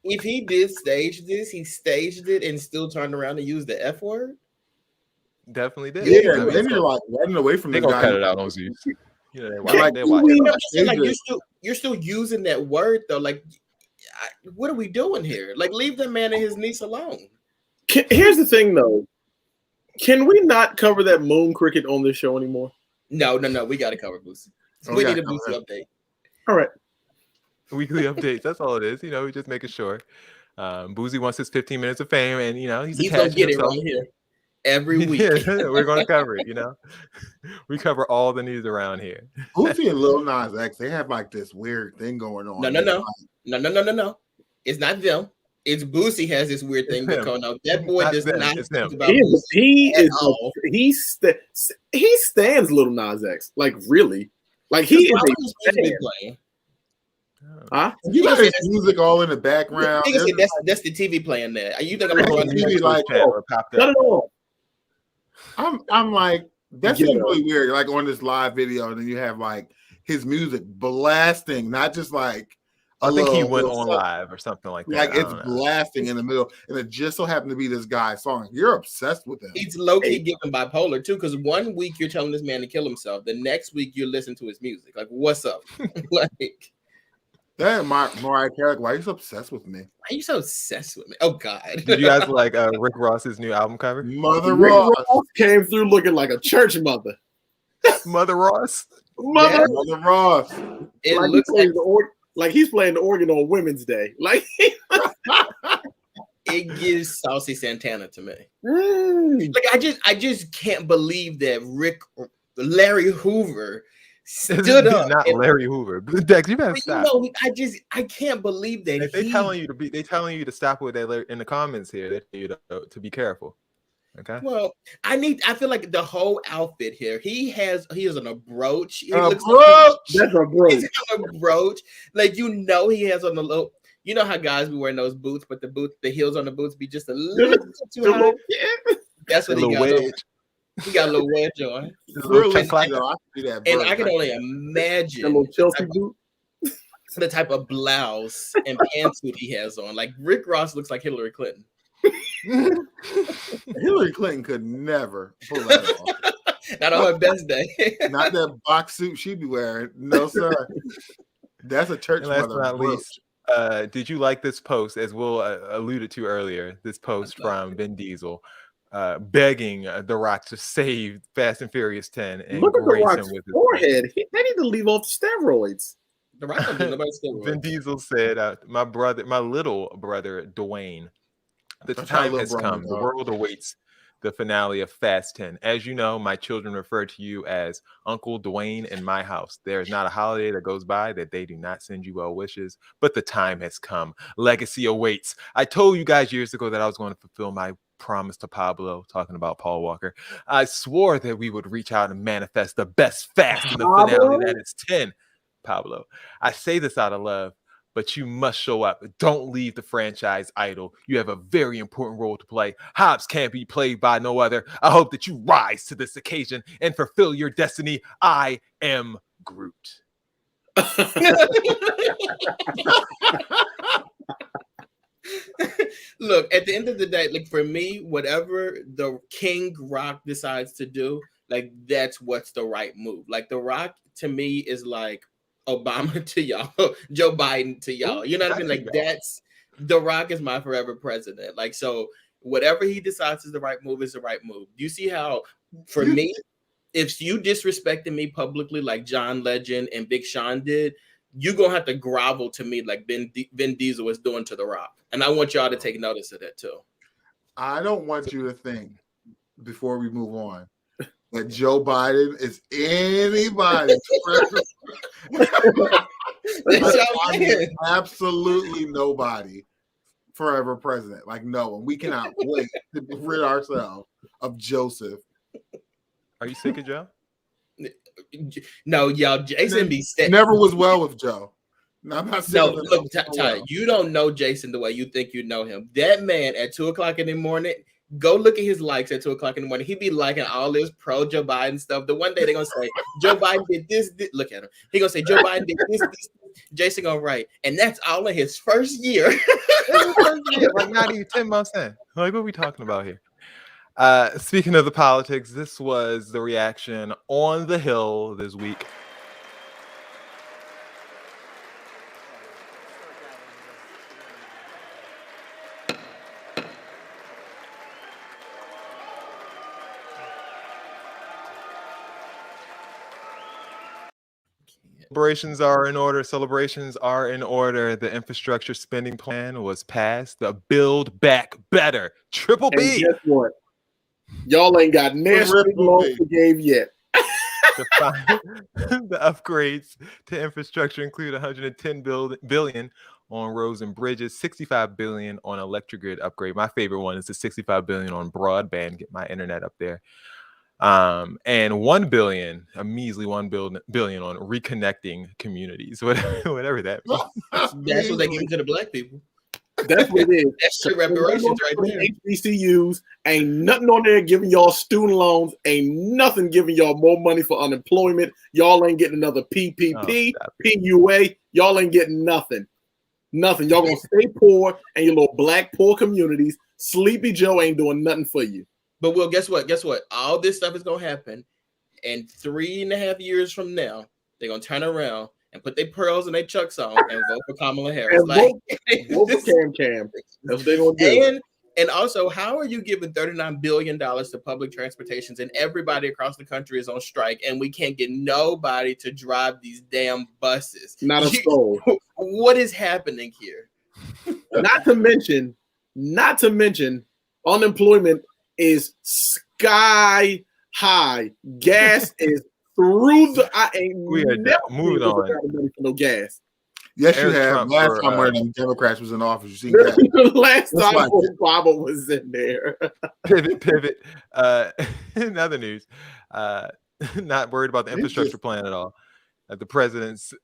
Speaker 4: If he did stage this, he staged it and still turned around and used the F word.
Speaker 3: Definitely did.
Speaker 5: Yeah, then you're like running away from
Speaker 3: They
Speaker 5: the
Speaker 3: gonna
Speaker 5: guy.
Speaker 3: cut it out on Zeus. Yeah, they watch.
Speaker 5: Like,
Speaker 3: They watch.
Speaker 4: Like you're still using that word though. Like, what are we doing here? Like, leave the man and his niece alone.
Speaker 6: Here's the thing, though. Can we not cover that moon cricket on this show anymore?
Speaker 4: No. We got to cover Boosie. We need a Boosie update.
Speaker 6: All right.
Speaker 3: Weekly updates. That's all it is. You know, we're just making sure. Boosie wants his 15 minutes of fame, and you know he's
Speaker 4: gonna get it right here every week.
Speaker 3: We're gonna cover it. You know, we cover all the news around here.
Speaker 5: Boosie and Lil Nas X, they have like this weird thing going on.
Speaker 4: No. It's not them. It's Boosie has this weird thing going on. That boy does not
Speaker 3: think
Speaker 4: about
Speaker 6: he stands Lil Nas X. Like, really? Like, he is
Speaker 4: playing.
Speaker 6: Huh?
Speaker 5: You got his music all in the background.
Speaker 4: That's the TV playing there. You think I'm going to
Speaker 5: TV like
Speaker 6: not at all?
Speaker 5: I'm like, that seems really weird. Like on this live video, and then you have like his music blasting, not just like
Speaker 3: I think he went on live or something like that.
Speaker 5: Like it's blasting in the middle, and it just so happened to be this guy's song. You're obsessed with him.
Speaker 4: He's low-key giving bipolar too, because 1 week you're telling this man to kill himself, the next week you listen to his music. Like, what's up? Like
Speaker 5: that Mariah Carey, why are you so obsessed with me?
Speaker 4: Why are you so obsessed with me? Oh God.
Speaker 3: Did you guys like Rick Ross's new album cover?
Speaker 5: Mother
Speaker 6: Rick
Speaker 5: Ross
Speaker 6: came through looking like a church mother.
Speaker 3: Mother Ross?
Speaker 5: Mother Ross.
Speaker 4: It
Speaker 6: like
Speaker 4: looks
Speaker 6: like he's playing the organ on Women's Day. Like
Speaker 4: it gives Saucy Santana to me. Like I just can't believe that Larry Hoover stood up.
Speaker 3: Not Larry Hoover. Dex, you better stop.
Speaker 4: You know, I can't believe that
Speaker 3: they telling you to stop with that in the comments here. They tell you to be careful. Okay.
Speaker 4: Well, I feel like the whole outfit here. He is on a brooch. He
Speaker 6: looks
Speaker 4: like
Speaker 6: that's a brooch.
Speaker 4: He's on a brooch. Like he has on the little. You know how guys be wearing those boots, but the heels on the boots be just a little too high. That's what he got. He got a little wedge on. And I can only imagine
Speaker 6: a little Chelsea boot.
Speaker 4: The type of blouse and pantsuit he has on. Like Rick Ross looks like Hillary Clinton.
Speaker 5: Hillary Clinton could never pull that off.
Speaker 4: Not on her best day.
Speaker 5: Not that box suit she'd be wearing. No, sir. That's a church
Speaker 3: mother.
Speaker 5: Last but not least,
Speaker 3: did you like this post, as Will alluded to earlier? This post from Vin Diesel. begging The Rock to save Fast and Furious 10 and
Speaker 6: Look at The
Speaker 3: grace
Speaker 6: Rock's
Speaker 3: him with his
Speaker 6: forehead. They need to leave off steroids.
Speaker 4: The Rock don't do nobody steroids.
Speaker 3: Vin Diesel said, my little brother Dwayne, the
Speaker 5: That's my
Speaker 3: time
Speaker 5: little
Speaker 3: has
Speaker 5: brother,
Speaker 3: come. The
Speaker 5: dog.
Speaker 3: world awaits the finale of Fast 10. As you know, my children refer to you as Uncle Dwayne in my house. There is not a holiday that goes by that they do not send you well wishes, but the time has come. Legacy awaits. I told you guys years ago that I was going to fulfill my promise to Pablo, talking about Paul Walker. I swore that we would reach out and manifest the best Fast in the finale. That is 10. Pablo, I say this out of love, but you must show up. Don't leave the franchise idle. You have a very important role to play. Hobbs can't be played by no other. I hope that you rise to this occasion and fulfill your destiny. I am Groot.
Speaker 4: Look, at the end of the day, like for me, whatever the King Rock decides to do, like that's what's the right move. Like The Rock to me is like Obama to y'all, Joe Biden to y'all. You know what I mean? Like that's The Rock is my forever president. Like so, whatever he decides is the right move is the right move. Do you see how, for me, if you disrespected me publicly like John Legend and Big Sean did, you're gonna have to grovel to me like Vin Diesel is doing to The Rock. And I want y'all to take notice of that too.
Speaker 5: I don't want you to think, before we move on, that Joe Biden is anybody's absolutely nobody forever president. Like, no, and we cannot wait to rid ourselves of Joseph.
Speaker 3: Are you sick of Joe?
Speaker 4: No, y'all, Jason be sick.
Speaker 5: Never was well with Joe. No, I'm not
Speaker 4: saying. No, look, Ty, you don't know Jason the way you think you know him. That man at 2:00 in the morning, go look at his likes at 2:00 in the morning. He be liking all this pro Joe Biden stuff. The one day they're gonna say Joe Biden did this. Look at him. He gonna say Joe Biden did this. Jason gonna write, and that's all in his first year.
Speaker 3: Like not even 10 months in. Like what are we talking about here? Speaking of the politics, this was the reaction on the Hill this week. Celebrations are in order. Celebrations are in order. The infrastructure spending plan was passed. The Build Back Better Triple B.
Speaker 6: And guess what? Y'all ain't got national loans forgave yet.
Speaker 3: The upgrades to infrastructure include 110 billion on roads and bridges, 65 billion on electric grid upgrade. My favorite one is the 65 billion on broadband. Get my internet up there. And 1 billion, a measly 1 billion on reconnecting communities, whatever that means.
Speaker 4: That's what they give to the black people.
Speaker 6: That's what it is.
Speaker 4: That's your reparations right there.
Speaker 6: HBCUs ain't nothing on there giving y'all student loans. Ain't nothing giving y'all more money for unemployment. Y'all ain't getting another PPP, PUA. Y'all ain't getting nothing. Nothing. Y'all gonna stay poor and your little black poor communities. Sleepy Joe ain't doing nothing for you.
Speaker 4: But well, guess what? Guess what? All this stuff is gonna happen, and 3.5 years from now, they're gonna turn around and put their pearls and their chucks on and vote for Kamala Harris.
Speaker 6: And vote for Cam. That's what they're gonna do.
Speaker 4: And also, how are you giving $39 billion to public transportations and everybody across the country is on strike and we can't get nobody to drive these damn buses?
Speaker 6: Not a soul.
Speaker 4: What is happening here?
Speaker 6: Not to mention, unemployment is sky high. Gas is through the. I ain't never
Speaker 3: moving on.
Speaker 6: Money for no gas.
Speaker 5: Yes, you have. Last time one of them Democrats was in office, you see that.
Speaker 6: Last time Obama was in there.
Speaker 3: Pivot. In other news, not worried about the infrastructure plan at all. The president's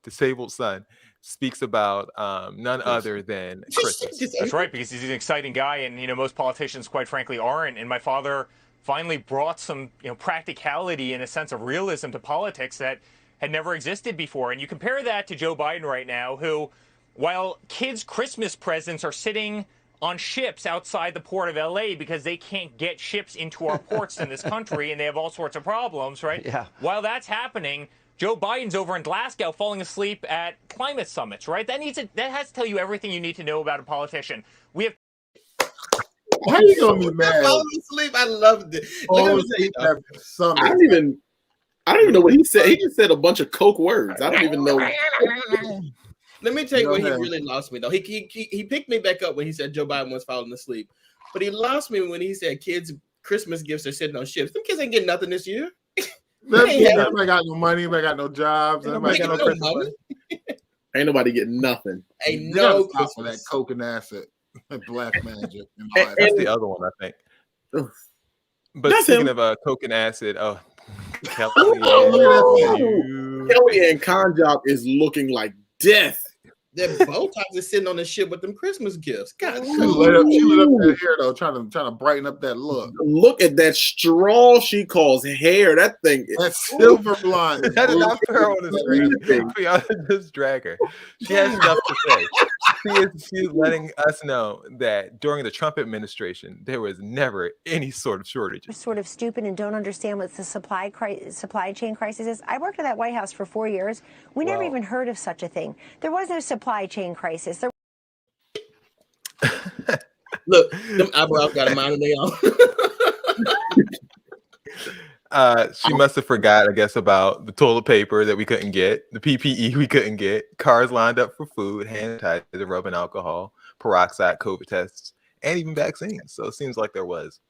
Speaker 3: disabled son speaks about none other than Christmas.
Speaker 14: That's right, because he's an exciting guy, and most politicians, quite frankly, aren't. And my father finally brought some practicality and a sense of realism to politics that had never existed before. And you compare that to Joe Biden right now, who, while kids' Christmas presents are sitting on ships outside the port of LA because they can't get ships into our ports in this country and they have all sorts of problems, right?
Speaker 15: Yeah.
Speaker 14: While that's happening, Joe Biden's over in Glasgow falling asleep at climate summits, right? That has to tell you everything you need to know about a politician. We have
Speaker 5: How you gonna be mad?
Speaker 4: Falling asleep. I loved it. Look at me tell you, though.
Speaker 6: I don't even know what he said. He just said a bunch of coke words. I don't even know.
Speaker 4: Let me tell you where he really lost me though. He picked me back up when he said Joe Biden was falling asleep, but he lost me when he said kids' Christmas gifts are sitting on ships. Them kids ain't getting nothing this year.
Speaker 5: Nobody got no money. Nobody got no jobs. Nobody got no Christmas money.
Speaker 6: Ain't nobody getting nothing.
Speaker 4: Ain't no
Speaker 5: stop for that coke and acid, black magic.
Speaker 3: That's the other one, I think. But
Speaker 6: That's
Speaker 3: speaking
Speaker 6: him.
Speaker 3: of coke and acid, Kelly,
Speaker 6: Kelly and Conjob is looking like death.
Speaker 4: Their Botox is sitting on the ship with them Christmas gifts. God,
Speaker 5: she lit up that hair though, trying to brighten up that look.
Speaker 6: Look at that straw she calls hair. That thing is
Speaker 5: that's silver blonde.
Speaker 3: That is not fair on the screen. We ought to just drag her. She has stuff to say. She is letting us know that during the Trump administration, there was never any sort of shortage.
Speaker 15: Sort of stupid and don't understand what the supply chain crisis is. I worked at that White House for 4 years. We never even heard of such a thing. There was no supply chain crisis.
Speaker 4: Look, them eyebrows got a mind of their own.
Speaker 3: She must have forgot, I guess, about the toilet paper that we couldn't get, the PPE we couldn't get, cars lined up for food, hand sanitizer, rubbing alcohol, peroxide, COVID tests, and even vaccines. So it seems like there was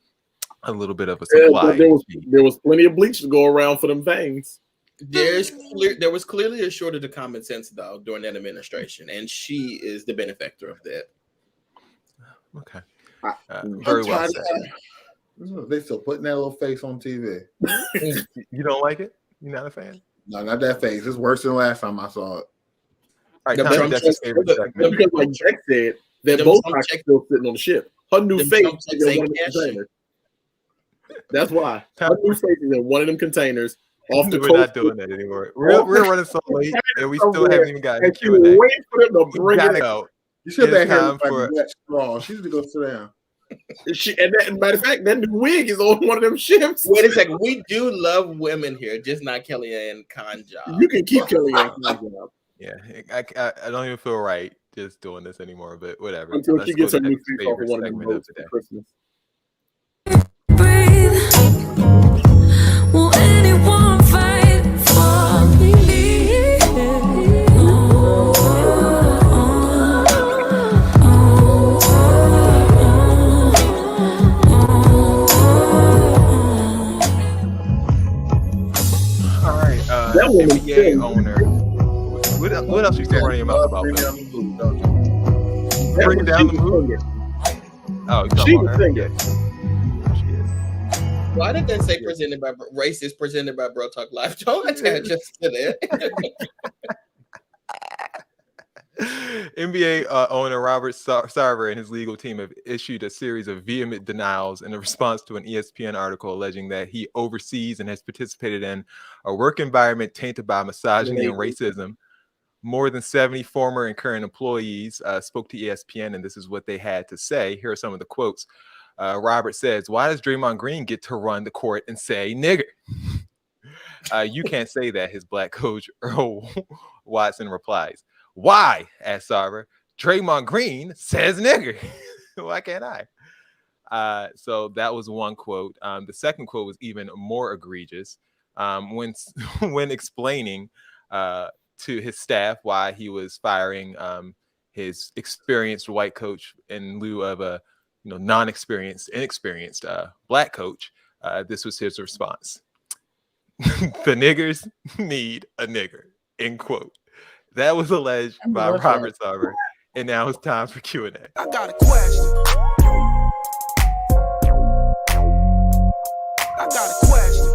Speaker 3: a little bit of a supply.
Speaker 6: There was plenty of bleach to go around for them things.
Speaker 4: There was clearly a shortage of common sense though during that administration, and she is the benefactor of that.
Speaker 3: Okay, very well said.
Speaker 5: They still putting that little face on TV.
Speaker 3: You don't like it? You're not a fan?
Speaker 5: No, not that face. It's worse than last time I saw it.
Speaker 3: All right, Tommy, that's your favorite segment.
Speaker 6: Because like Jack said, they're both still sitting on the ship. Her new face is in one of the containers. That's why. Her new face is in one of them containers. Off the
Speaker 3: We're
Speaker 6: coast.
Speaker 3: not doing that anymore. We're running so late, and we still haven't even gotten
Speaker 6: And
Speaker 3: Q&A.
Speaker 6: you wait for them to bring it
Speaker 3: Go.
Speaker 5: You should have
Speaker 3: It's
Speaker 5: had
Speaker 3: time
Speaker 5: like
Speaker 3: for-
Speaker 5: wet straw. She should go sit down.
Speaker 6: Matter of fact, that new wig is on one of them ships.
Speaker 4: Wait a second. We do love women here, just not Kellyanne Conjob.
Speaker 6: You can keep Kellyanne Conjob.
Speaker 3: Yeah, I don't even feel right just doing this anymore, but whatever.
Speaker 6: Until
Speaker 3: Let's
Speaker 6: she
Speaker 3: go
Speaker 6: gets
Speaker 3: to
Speaker 6: her
Speaker 3: the
Speaker 6: new
Speaker 3: next
Speaker 6: face off of
Speaker 3: favorite
Speaker 6: one of them
Speaker 3: segment of
Speaker 6: boats
Speaker 3: the
Speaker 6: for
Speaker 3: day.
Speaker 6: Christmas.
Speaker 16: Will anyone fight for me?
Speaker 3: All right,
Speaker 6: That woman
Speaker 3: NBA
Speaker 6: said-
Speaker 3: owner. What else you still running your mouth about?
Speaker 5: Bring
Speaker 3: Bill?
Speaker 5: down the boot, don't you?
Speaker 3: Bring it down the mood. Oh, you talking about her?
Speaker 6: Singer.
Speaker 3: She is.
Speaker 4: Why did that say presented by racist presented by Bro Talk Live? Don't attach us to that.
Speaker 3: NBA owner Robert Sarver and his legal team have issued a series of vehement denials in response to an ESPN article alleging that he oversees and has participated in a work environment tainted by misogyny and racism. More than 70 former and current employees spoke to ESPN, and this is what they had to say. Here are some of the quotes. Robert says, "Why does Draymond Green get to run the court and say nigger?" You can't say that, his black coach Earl Watson replies. "Why?" asked Sarver. "Draymond Green says nigger." Why can't I? So that was one quote. The second quote was even more egregious when explaining to his staff why he was firing his experienced white coach in lieu of a inexperienced black coach. This was his response. "The niggers need a nigger," end quote. That was alleged by Robert Sarver, and now it's time for Q&A.
Speaker 1: I got a question. I got a question.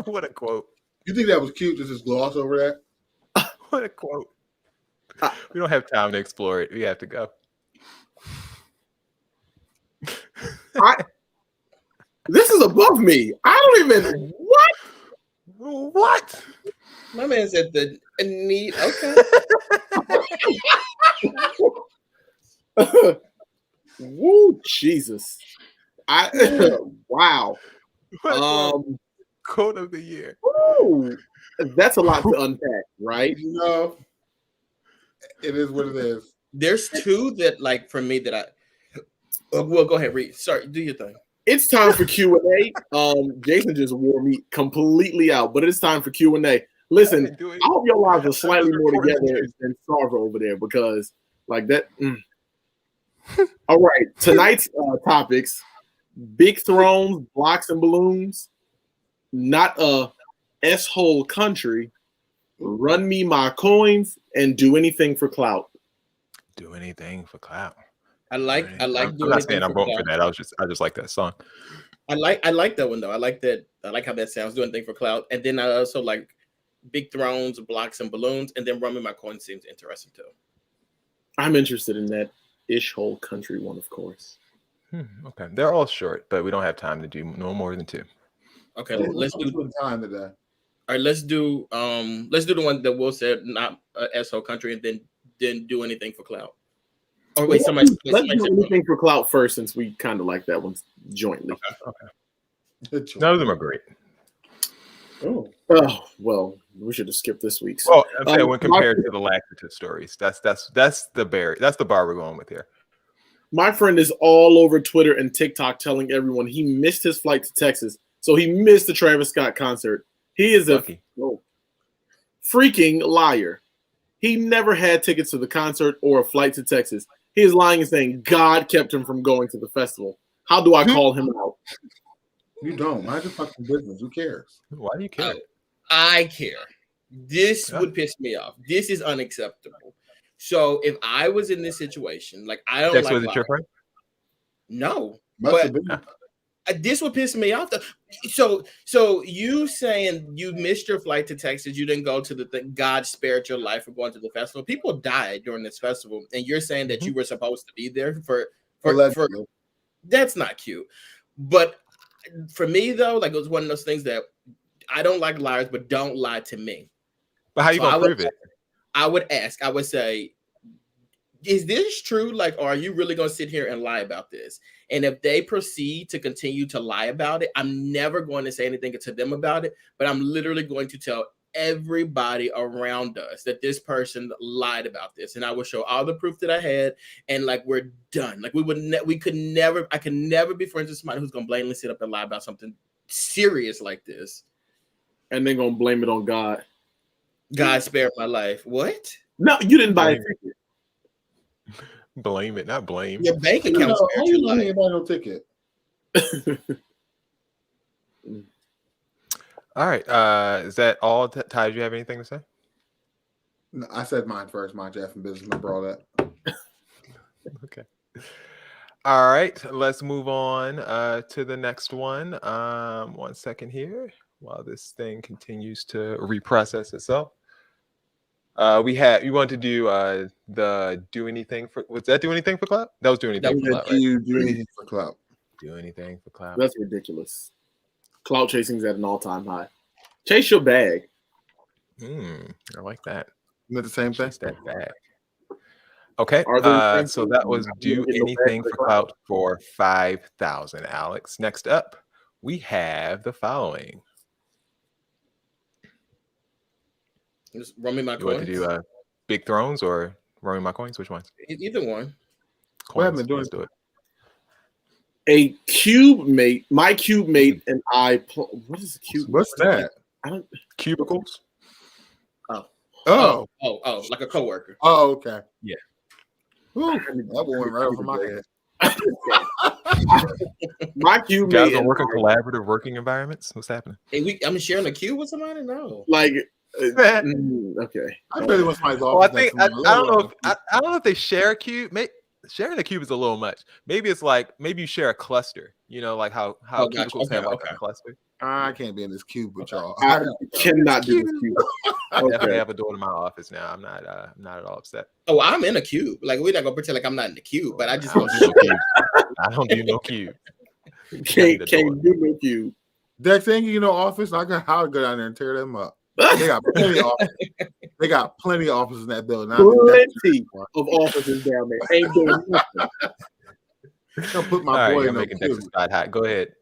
Speaker 3: What a quote.
Speaker 5: You think that was cute? Just gloss over that?
Speaker 3: What a quote. We don't have time to explore it. We have to go.
Speaker 6: This is above me. I don't even
Speaker 3: what?
Speaker 4: My man said the need. Okay.
Speaker 6: Woo, Jesus. Wow.
Speaker 3: Quote of the year.
Speaker 6: Woo, that's a lot to unpack, right?
Speaker 5: You know, It is what it is.
Speaker 4: There's two that, like, for me that I. Well, go ahead, Reed. Sorry, do your thing.
Speaker 6: It's time for Q&A. Jason just wore me completely out, but it's time for Q&A. Listen, I hope your lives are slightly more together than Sarver over there because, like that. All right, tonight's topics: big thrones, blocks, and balloons. Not a s-hole country. Run me my coins and do anything for clout.
Speaker 3: Do anything for clout.
Speaker 4: I like.
Speaker 3: I'm not saying I'm voting for that. I just like that song.
Speaker 4: I like that one though. I like that. I like how that sounds. Do anything for clout, and then I also like big thrones, blocks, and balloons, and then run me my coins seems interesting too.
Speaker 6: I'm interested in that ish-hole country one, of course.
Speaker 3: Okay, they're all short, but we don't have time to do no more than 2.
Speaker 4: Okay, let's do
Speaker 5: time today.
Speaker 4: All right, let's do the one that Will said, not s-hole country, and then do anything for clout. Oh wait,
Speaker 6: let's do anything for clout first, since we kind of like that one jointly.
Speaker 3: Okay. None of them are great.
Speaker 6: Oh well, we should have skipped this week's.
Speaker 3: Well, I'm saying when compared to the laxative stories, that's the bar we're going with here.
Speaker 6: My friend is all over Twitter and TikTok telling everyone he missed his flight to Texas, so he missed the Travis Scott concert. He is a freaking liar. He never had tickets to the concert or a flight to Texas. He is lying and saying God kept him from going to the festival. How do I call him out?
Speaker 5: You don't. Mind your fucking business. Who cares?
Speaker 3: Why do you care?
Speaker 4: I care. This would piss me off. This is unacceptable. So if I was in this situation, like I don't
Speaker 3: Text
Speaker 4: like
Speaker 3: with your friend?
Speaker 4: No,
Speaker 5: Must have
Speaker 4: but
Speaker 5: been.
Speaker 4: this would piss me off. So you saying you missed your flight to Texas, you didn't go to the thing, God spared your life for going to the festival. People died during this festival, and you're saying that you were supposed to be there for that's not cute. But for me though, like it was one of those things that I don't like liars, but don't lie to me.
Speaker 3: But how you gonna prove it?
Speaker 4: I would ask, I would say, is this true? Like, are you really going to sit here and lie about this? And if they proceed to continue to lie about it, I'm never going to say anything to them about it, but I'm literally going to tell everybody around us that this person lied about this. And I will show all the proof that I had. And like, we're done. Like I could never be friends with somebody who's going to blatantly sit up and lie about something serious like this.
Speaker 6: And they're going to blame it on God.
Speaker 4: God spared my life. What?
Speaker 6: No, you didn't buy a ticket.
Speaker 3: Blame it, not blame.
Speaker 4: Your bank account spared your life.
Speaker 5: Buy no ticket.
Speaker 3: All right. Is that all? Ty, do you have anything to say?
Speaker 5: No, I said mine first. My Jeff and businessman brought that.
Speaker 3: Okay. All right. Let's move on to the next one. 1 second here while this thing continues to reprocess itself. You want to do the do anything for, was that do anything for clout? That was do anything for clout, right?
Speaker 5: Do anything for clout.
Speaker 3: Do anything for clout.
Speaker 6: That's ridiculous. Clout chasing is at an all-time high. Chase your bag.
Speaker 3: I like that.
Speaker 5: Isn't that the same thing?
Speaker 3: Chase that bag. Okay. So that was do anything for clout for 5,000. Alex. Next up, we have the following.
Speaker 4: Just run me my
Speaker 3: You
Speaker 4: coins.
Speaker 3: want to do big thrones or run me my coins? Which ones?
Speaker 4: Either one.
Speaker 3: Coins. Let's do it.
Speaker 6: A cube mate, my cube mate, and I. What is a cube?
Speaker 5: What's that?
Speaker 6: I don't.
Speaker 3: Cubicles.
Speaker 5: Oh,
Speaker 4: like a coworker.
Speaker 5: Oh, okay.
Speaker 3: Yeah.
Speaker 5: Ooh, that one went right over my head.
Speaker 6: My cube
Speaker 3: You guys
Speaker 6: mate.
Speaker 3: don't
Speaker 6: and
Speaker 3: work in
Speaker 6: I-
Speaker 3: collaborative working environments. What's happening?
Speaker 4: Hey, I'm sharing a cube with somebody. No.
Speaker 6: Like, okay.
Speaker 5: I really want somebody's
Speaker 3: Well, I
Speaker 5: office.
Speaker 3: think I don't know. I don't know if they share a cube. Sharing a cube is a little much. Maybe it's like you share a cluster. You know, like how cubicles have like a cluster.
Speaker 5: I can't be in this cube with y'all.
Speaker 6: I cannot do this cube.
Speaker 3: I definitely have a door to my office now. I'm not at all upset.
Speaker 4: Oh, I'm in a cube. Like we're not gonna pretend like I'm not in the cube, but I just
Speaker 3: I don't do no cube. I don't do no cube.
Speaker 6: Can't do no cube.
Speaker 5: That thing, office. I'll go down there and tear them up. They got plenty of offices. They got plenty of offices in that building.
Speaker 6: Plenty of offices down there. Ain't doing nothing.
Speaker 5: I'll put my
Speaker 3: All right,
Speaker 5: boy
Speaker 3: you're
Speaker 5: in
Speaker 3: making
Speaker 5: the
Speaker 3: Texas Scott hot. Go ahead.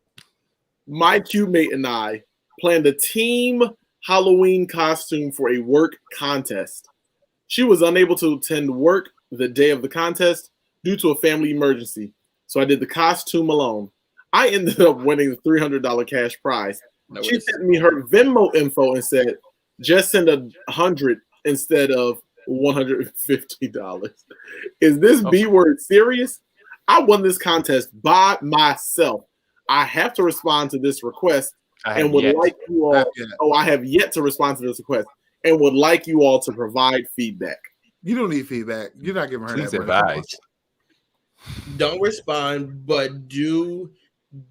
Speaker 6: My cube mate and I planned a team Halloween costume for a work contest. She was unable to attend work the day of the contest due to a family emergency. So I did the costume alone. I ended up winning the $300 cash prize. She sent me her Venmo info and said, just send $100 instead of $150. Is this B word serious? I won this contest by myself. I have to respond to this request and would like you all. Oh, I have yet to respond to this request and would like you all to provide feedback.
Speaker 5: You don't need feedback. You're not giving her
Speaker 3: Please
Speaker 5: that
Speaker 3: advise.
Speaker 4: Don't respond, but do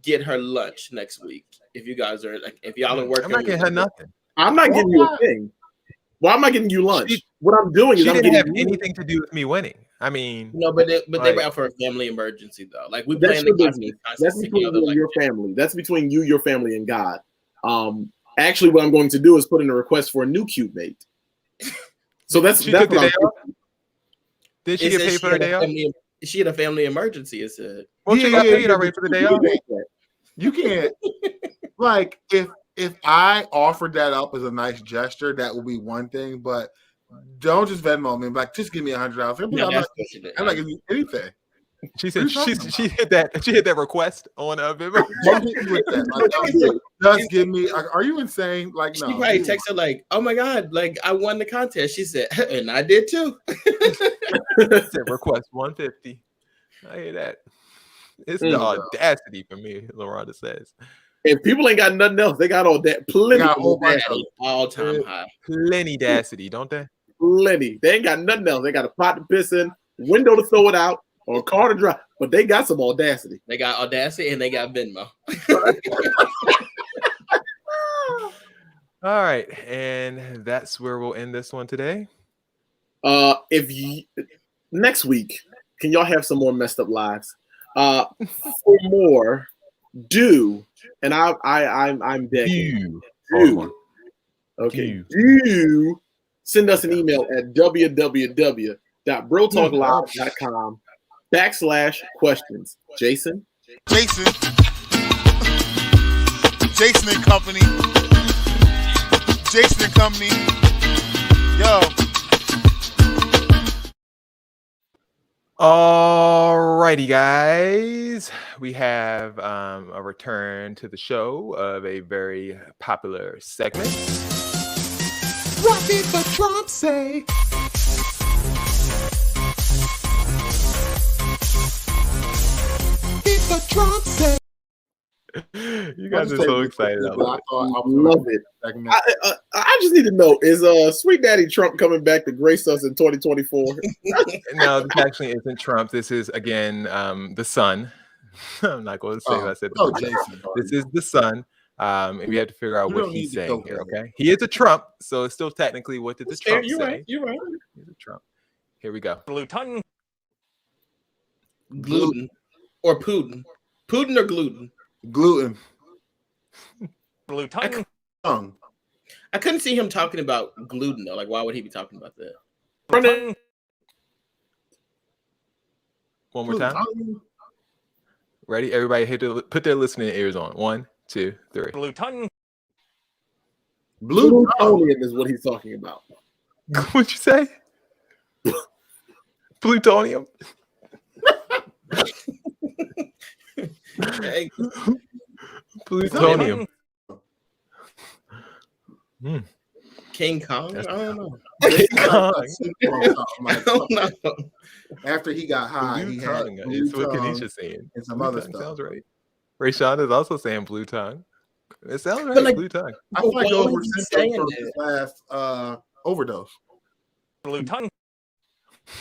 Speaker 4: get her lunch next week. If you guys are like, if y'all are working,
Speaker 3: I'm not getting her nothing.
Speaker 6: I'm not giving you a thing. Why am I getting you lunch? What I'm doing is
Speaker 3: She
Speaker 6: I'm
Speaker 3: didn't
Speaker 6: getting
Speaker 3: have
Speaker 6: you.
Speaker 3: anything to do with me winning. I mean,
Speaker 4: No, but they
Speaker 3: like,
Speaker 4: were out for a family emergency though. Like we
Speaker 6: That's
Speaker 4: plan
Speaker 6: your
Speaker 4: to
Speaker 6: business. That's between you and your family. That's between you, your family, and God. Actually, what I'm going to do is put in a request for a new cube mate. So that's
Speaker 3: she took the
Speaker 6: what
Speaker 3: day
Speaker 6: I'm.
Speaker 3: off. Did she get paid for her day off?
Speaker 4: She had a family emergency. It said.
Speaker 3: Well, she got paid already for the day off.
Speaker 5: You can't like if I offered that up as a nice gesture, that would be one thing. But don't just Venmo me. Like, just give me $100. I'm not giving you anything.
Speaker 3: She said she hit that request on Venmo.
Speaker 5: Don't hit me with that. Like, just give me. Are you insane? Like, no.
Speaker 4: She probably texted like, "Oh my god, like I won the contest." She said, "And I did too."
Speaker 3: Said request 150. I hear that. It's the audacity for me, Loranda says.
Speaker 6: If people ain't got nothing else, they got all that plenty of audacity.
Speaker 4: All time high.
Speaker 3: Plenty audacity, don't they?
Speaker 6: Plenty. They ain't got nothing else. They got a pot to piss in, window to throw it out, or a car to drive. But they got some audacity.
Speaker 4: They got audacity and they got Venmo.
Speaker 3: All right, and that's where we'll end this one today.
Speaker 6: Next week, can y'all have some more messed up lives? For more, and I'm begging. Do send us an email at www.brotalklive.com/questions. Jason
Speaker 17: and Company. Jason and Company. Yo.
Speaker 3: Alrighty, guys. We have a return to the show of a very popular segment.
Speaker 2: What did the Trump say? Did the Trump say?
Speaker 3: You guys are so excited.
Speaker 6: I love it. I just need to know, is Sweet Daddy Trump coming back to grace us in 2024?
Speaker 3: No, this actually isn't Trump. This is again the son. I'm not going to say what I said.
Speaker 5: Jason.
Speaker 3: This is the son. And we have to figure out what he's saying here. Okay, he is a Trump, so it's still technically what did the Trump say?
Speaker 4: You're right.
Speaker 3: He's a Trump. Here we go.
Speaker 14: Gluten
Speaker 4: or Putin. Putin or gluten?
Speaker 5: Gluten.
Speaker 14: Gluten.
Speaker 4: I couldn't see him talking about gluten though. Like, why would he be talking about that?
Speaker 3: One more time. Ready? Everybody, put their listening ears on. 1, 2, 3.
Speaker 6: Plutonium is what he's talking about.
Speaker 3: What'd you say? Plutonium. Plutonium.
Speaker 4: King Kong? I don't know.
Speaker 3: King Kong.
Speaker 4: I don't know.
Speaker 5: After he got high, he had
Speaker 3: It's what Kanisha's saying.
Speaker 5: And some other stuff.
Speaker 3: Sounds right. Rayshawn is also saying blue tongue. It sounds right.
Speaker 4: Like,
Speaker 3: blue tongue.
Speaker 5: I feel like those
Speaker 4: why
Speaker 5: were
Speaker 4: was he
Speaker 5: symptoms
Speaker 4: saying
Speaker 5: from
Speaker 4: that?
Speaker 5: his last overdose.
Speaker 14: Blue tongue.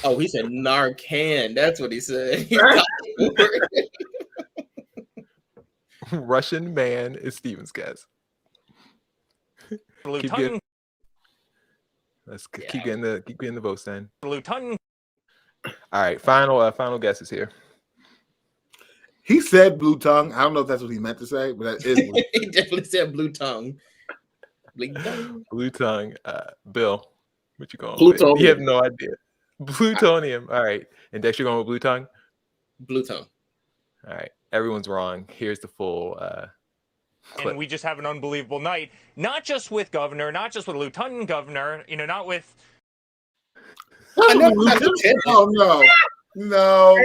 Speaker 4: Oh, he said Narcan. That's what he said.
Speaker 3: Russian man is Steven's guess.
Speaker 14: Blue tongue.
Speaker 3: Let's keep getting the votes then.
Speaker 14: Blue tongue.
Speaker 3: All right, final guesses here.
Speaker 5: He said blue tongue. I don't know if that's what he meant to say, but that is what
Speaker 4: he definitely said blue tongue.
Speaker 3: Blue tongue. Bill, what you going
Speaker 6: Plutonium.
Speaker 3: with? You have no idea. Plutonium. All right. And Dex, you're going with blue tongue?
Speaker 4: Blue tongue.
Speaker 3: All right. Everyone's wrong. Here's the full clip.
Speaker 14: And we just have an unbelievable night, not just with governor, not just with lieutenant governor, not with
Speaker 4: I know
Speaker 5: Possibly
Speaker 4: it's not
Speaker 5: lieutenant.
Speaker 4: lieutenant.
Speaker 5: Oh no.
Speaker 6: No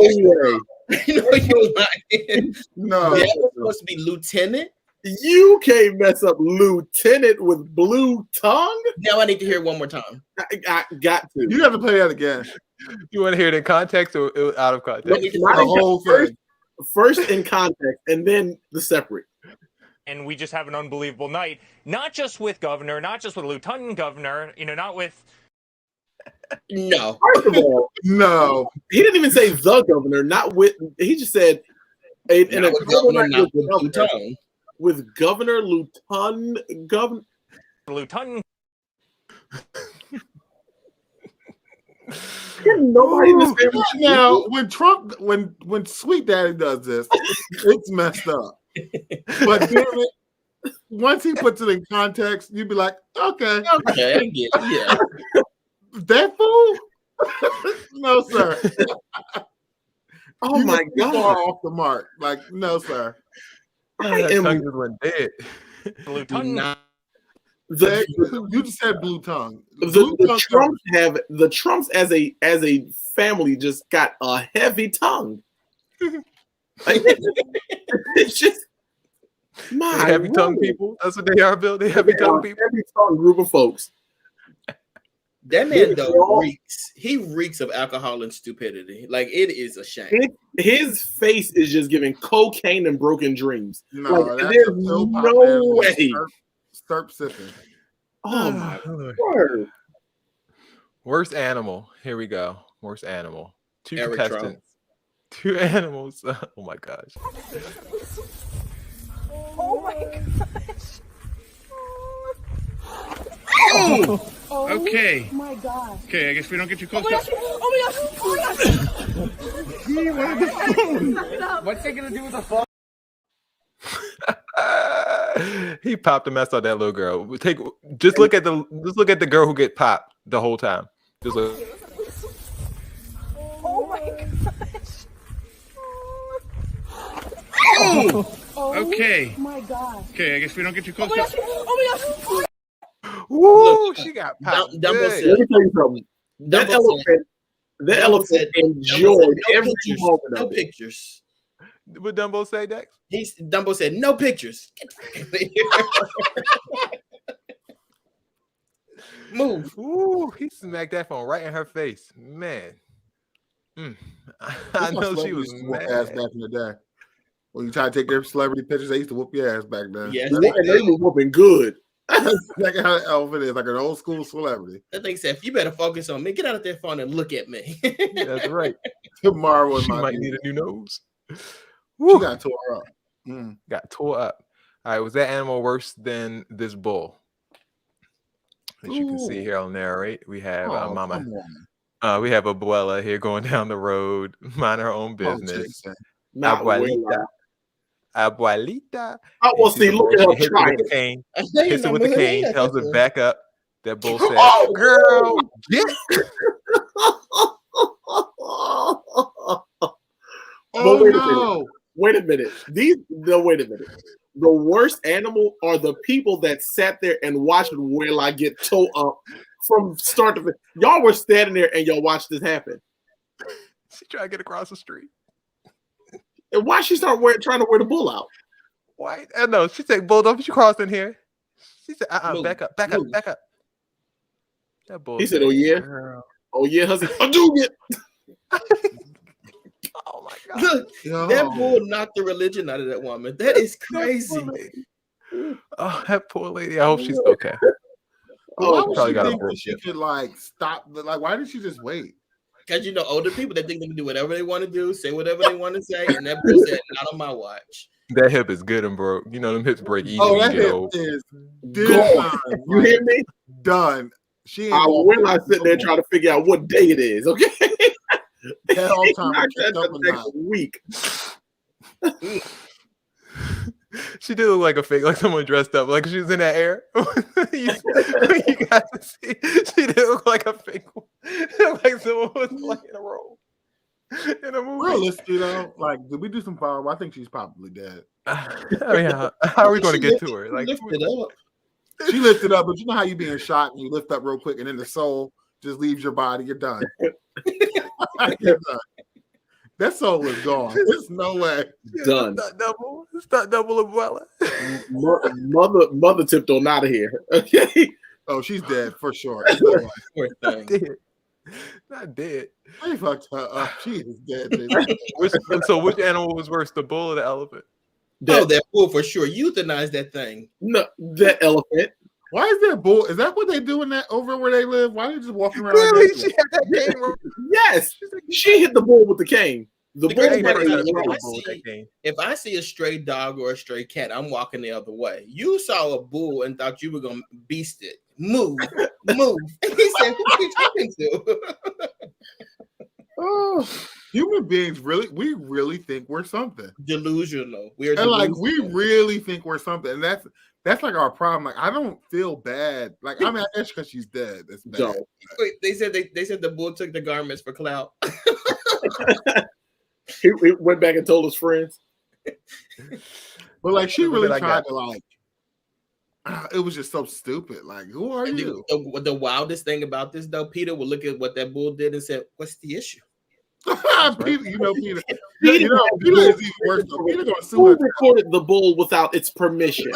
Speaker 6: way.
Speaker 4: You know you're lying.
Speaker 5: No.
Speaker 4: That was supposed to be lieutenant.
Speaker 6: You can't mess up lieutenant with blue tongue.
Speaker 4: Now I need to hear it one more time.
Speaker 6: I got to.
Speaker 5: You have to play that again.
Speaker 3: You want to hear it in context or out of context?
Speaker 6: Not
Speaker 5: The
Speaker 6: in
Speaker 5: whole
Speaker 6: first,
Speaker 5: thing.
Speaker 6: first in context, and then the separate.
Speaker 14: And we just have an unbelievable night, not just with governor, not just with lieutenant governor, not with.
Speaker 4: No.
Speaker 6: First of all,
Speaker 5: No.
Speaker 6: he didn't even say the governor. Not with. He just said, in a
Speaker 4: governor, not
Speaker 6: with
Speaker 4: with
Speaker 6: governor,
Speaker 4: lieutenant.
Speaker 6: with governor, lieutenant, governor.
Speaker 14: Lieutenant.
Speaker 6: Nobody in this family.
Speaker 5: Now, when Sweet Daddy does this, it's messed up. But damn it, once he puts it in context, you'd be like, okay,
Speaker 4: Okay, I get it. Yeah.
Speaker 5: that fool? No, sir.
Speaker 6: Oh
Speaker 5: You
Speaker 6: my
Speaker 5: get too far
Speaker 6: god!
Speaker 5: off the mark. Like, no, sir.
Speaker 3: That tongue just went dead.
Speaker 14: Lieutenant.
Speaker 5: You just said blue tongue.
Speaker 6: The Trumps as a family just got a heavy tongue. Like, it's just my
Speaker 3: Heavy tongue people. That's what they are, Bill. They heavy tongue people.
Speaker 6: Heavy tongue group of folks.
Speaker 4: That man though reeks. He reeks of alcohol and stupidity. Like it is a shame.
Speaker 6: His face is just giving cocaine and broken dreams.
Speaker 5: No,
Speaker 6: like,
Speaker 5: that's
Speaker 6: there's
Speaker 5: a pill pop
Speaker 6: no
Speaker 5: man with
Speaker 6: way.
Speaker 5: Slurp sipping.
Speaker 6: Oh my word.
Speaker 3: Worst animal. Here we go. Worst animal. Two
Speaker 4: Eric
Speaker 3: contestants. Two animals. Oh my gosh.
Speaker 16: Oh my gosh.
Speaker 17: Oh! Okay.
Speaker 16: Oh my gosh.
Speaker 17: Okay, I guess we don't get too close.
Speaker 16: Oh my gosh. Oh my gosh.
Speaker 11: What's it gonna do with the fuck?
Speaker 3: He popped the mess out that little girl. Just look at the girl who get popped the whole time. Just look.
Speaker 16: Oh my gosh.
Speaker 17: Okay.
Speaker 16: Oh my gosh.
Speaker 17: Okay, I guess we don't get too close.
Speaker 16: Oh my gosh. Oh my gosh.
Speaker 3: Woo! She got popped.
Speaker 4: Dumbo
Speaker 3: good.
Speaker 4: said,
Speaker 6: Let me tell you something. That elephant
Speaker 4: said-
Speaker 6: enjoyed
Speaker 4: no
Speaker 6: every
Speaker 4: pictures.
Speaker 6: moment
Speaker 4: No
Speaker 6: of it.
Speaker 4: pictures.
Speaker 3: What Dumbo say, Dex?
Speaker 4: Dumbo said no pictures. Move.
Speaker 3: Ooh, he smacked that phone right in her face. Man. I know she was
Speaker 5: whoop ass
Speaker 3: mad.
Speaker 5: back in the day. When you try to take their celebrity pictures, they used to whoop your ass back then.
Speaker 4: Yes,
Speaker 6: And they were whooping good.
Speaker 5: That's how the elephant is, like an old school celebrity.
Speaker 4: That thing said, "You better focus on me. Get out of that phone and look at me."
Speaker 3: That's right.
Speaker 5: Tomorrow was
Speaker 3: She
Speaker 5: my
Speaker 3: might
Speaker 5: dude.
Speaker 3: need a new nose.
Speaker 5: She got tore up.
Speaker 3: Got tore up. All right, was that animal worse than this bull? As you can see here on narrate, we have
Speaker 5: Oh,
Speaker 3: Mama.
Speaker 5: come on.
Speaker 3: We have Abuela here going down the road, mind her own
Speaker 5: Oh,
Speaker 3: business.
Speaker 5: Jason.
Speaker 6: Not
Speaker 3: Abuelita. Abuelita.
Speaker 6: I will see. Look at her
Speaker 3: Hits it
Speaker 6: trying.
Speaker 3: with the cane.
Speaker 4: I know you
Speaker 3: Hits it
Speaker 4: know
Speaker 3: with the
Speaker 4: me.
Speaker 3: cane. Tells it back up. That bull said,
Speaker 6: Oh,
Speaker 3: "Girl, get."
Speaker 5: Oh,
Speaker 6: wait a
Speaker 5: no.
Speaker 6: Wait a minute. Wait a minute. The worst animal are the people that sat there and watched Willa get towed up from start to finish. Y'all were standing there and y'all watched this happen.
Speaker 3: She tried to get across the street.
Speaker 6: And why she start trying to wear the bull out?
Speaker 3: Why? No, she said, "Bull, don't you cross in here." She said,
Speaker 4: Move.
Speaker 3: back up, back up,
Speaker 4: Move.
Speaker 3: back up." That bull.
Speaker 6: He said, "Oh yeah,
Speaker 3: "Girl."
Speaker 6: oh yeah, husband, I do it."
Speaker 3: Oh my god.
Speaker 4: Look,
Speaker 5: Yo.
Speaker 4: that bull knocked the religion out of that woman. That is crazy.
Speaker 3: Oh, that poor lady. I hope she's okay.
Speaker 5: Why would
Speaker 3: probably
Speaker 5: she
Speaker 3: got a
Speaker 5: think that
Speaker 3: bull
Speaker 5: she
Speaker 3: tip.
Speaker 5: could like stop? Like, why didn't she just wait?
Speaker 4: Because you know, older people that think they can do whatever they want to do, say whatever they want to say, and that bull said, "Not on my watch."
Speaker 3: That hip is good and broke. You know them hips break easy
Speaker 5: Oh,
Speaker 3: when
Speaker 5: that
Speaker 3: you get
Speaker 5: hip
Speaker 3: old.
Speaker 5: is
Speaker 6: Gone.
Speaker 5: done.
Speaker 6: You hear me?
Speaker 5: Done. She ain't
Speaker 6: I
Speaker 5: walking
Speaker 6: will not sit there trying to figure out what day it is. Okay,
Speaker 5: that whole time.
Speaker 6: Not
Speaker 5: Kicked
Speaker 6: that
Speaker 5: up a
Speaker 6: the next
Speaker 5: notch.
Speaker 6: week.
Speaker 3: She did look like a fake, like someone dressed up, like she was in that air. you got to see, she did look like a fake one. Like someone was playing a role in a movie.
Speaker 5: Realistically though, like, did we do some follow? I think she's probably dead.
Speaker 3: I mean, how are we going to get to her? Like,
Speaker 4: Lift it up.
Speaker 5: She lifted up, but you know how you being shot and you lift up real quick, and then the soul just leaves your body. You're done. You're done. That soul is gone. There's no way.
Speaker 6: Done.
Speaker 3: It's not double umbrella.
Speaker 6: Mother tipped on out of here. Okay.
Speaker 5: Oh, she's dead for sure.
Speaker 4: Poor thing.
Speaker 3: Dead. Not dead.
Speaker 5: I fucked her up. She is dead.
Speaker 3: Which animal was worse, the bull or the elephant?
Speaker 4: That bull for sure. Euthanize that thing.
Speaker 6: No, that elephant.
Speaker 5: Why is there a bull? Is that what they do in that over where they live? Why are they just walking around?
Speaker 3: Clearly, she had that cane.
Speaker 6: Yes, she hit the bull with the cane. The bull
Speaker 3: Ain't never got a
Speaker 6: bull.
Speaker 3: bull with that cane.
Speaker 4: If I see a stray dog or a stray cat, I'm walking the other way. You saw a bull and thought you were gonna beast it. Move. He said, "Who are you talking to?"
Speaker 5: Oh, human beings we really think we're something.
Speaker 4: Delusional. We're
Speaker 5: and like we really think we're something, and that's like our problem. Like I don't feel bad. Like I mean, I guess because she's dead. That's bad.
Speaker 4: Wait, they said the bull took the garments for clout.
Speaker 6: He went back and told his friends.
Speaker 5: But like she really tried to like. It was just so stupid. Like, who are you?
Speaker 4: The wildest thing about this, though, Peter would look at what that bull did and said, "What's the issue?"
Speaker 5: Peter, Peter is even worse. Peter gonna sue her.
Speaker 6: Who recorded the bull without its permission?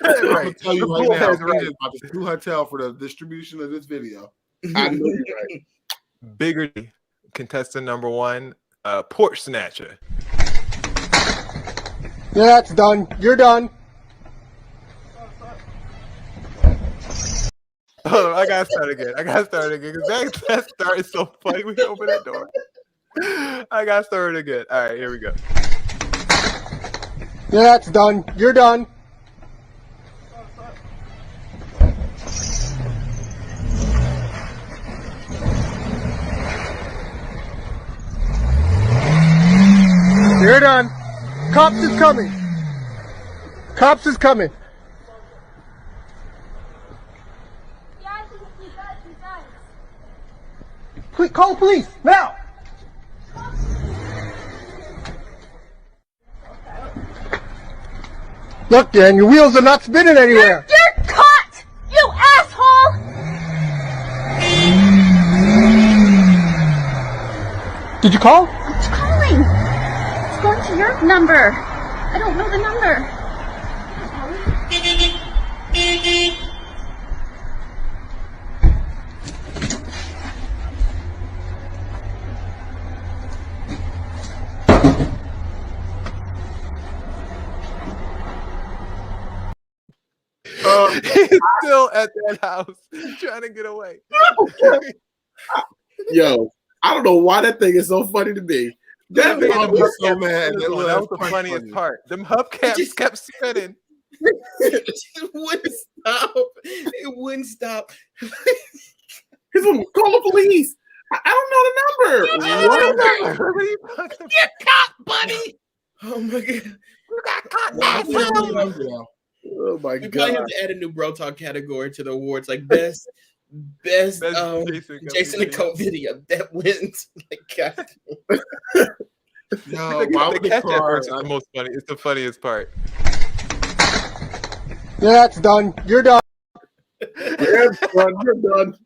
Speaker 5: I'm gonna tell you right now, Peter's about to sue her tail for the distribution of this video.
Speaker 6: I know you're right.
Speaker 3: Bigger contestant number 1, porch snatcher.
Speaker 8: Yeah, that's done. You're done.
Speaker 3: Hold on, I gotta start again. Because that start is so funny when you open that door. I gotta start it again. All right, here we go.
Speaker 8: Yeah, that's done. You're done. You're done. Cops is coming. Cops is coming. Quick, call the police now. Look, Dan, your wheels are not spinning anywhere.
Speaker 16: You're caught, you asshole!
Speaker 8: Did you call?
Speaker 16: It's calling. It's going to your number. I don't know the number.
Speaker 3: He's still at that house trying to get away.
Speaker 6: Yo, I don't know why that thing is so funny to me. That
Speaker 5: made
Speaker 6: man
Speaker 5: me so mad.
Speaker 3: That was the funniest part. Them hubcaps just kept spinning.
Speaker 4: It wouldn't stop. It wouldn't stop.
Speaker 6: He's gonna call the police. I don't know the number.
Speaker 4: Get caught, buddy. Oh my god. You got caught.
Speaker 6: Oh my
Speaker 4: We
Speaker 6: god.
Speaker 4: probably have to add a new Bro Talk category to the awards, like best Jason and Coke video. That wins. Like, God.
Speaker 5: No, why would
Speaker 3: the
Speaker 5: the
Speaker 3: cat
Speaker 5: car?
Speaker 3: is the most funny. It's the funniest part.
Speaker 8: Yeah, that's done. You're done.
Speaker 6: You're done. You're done.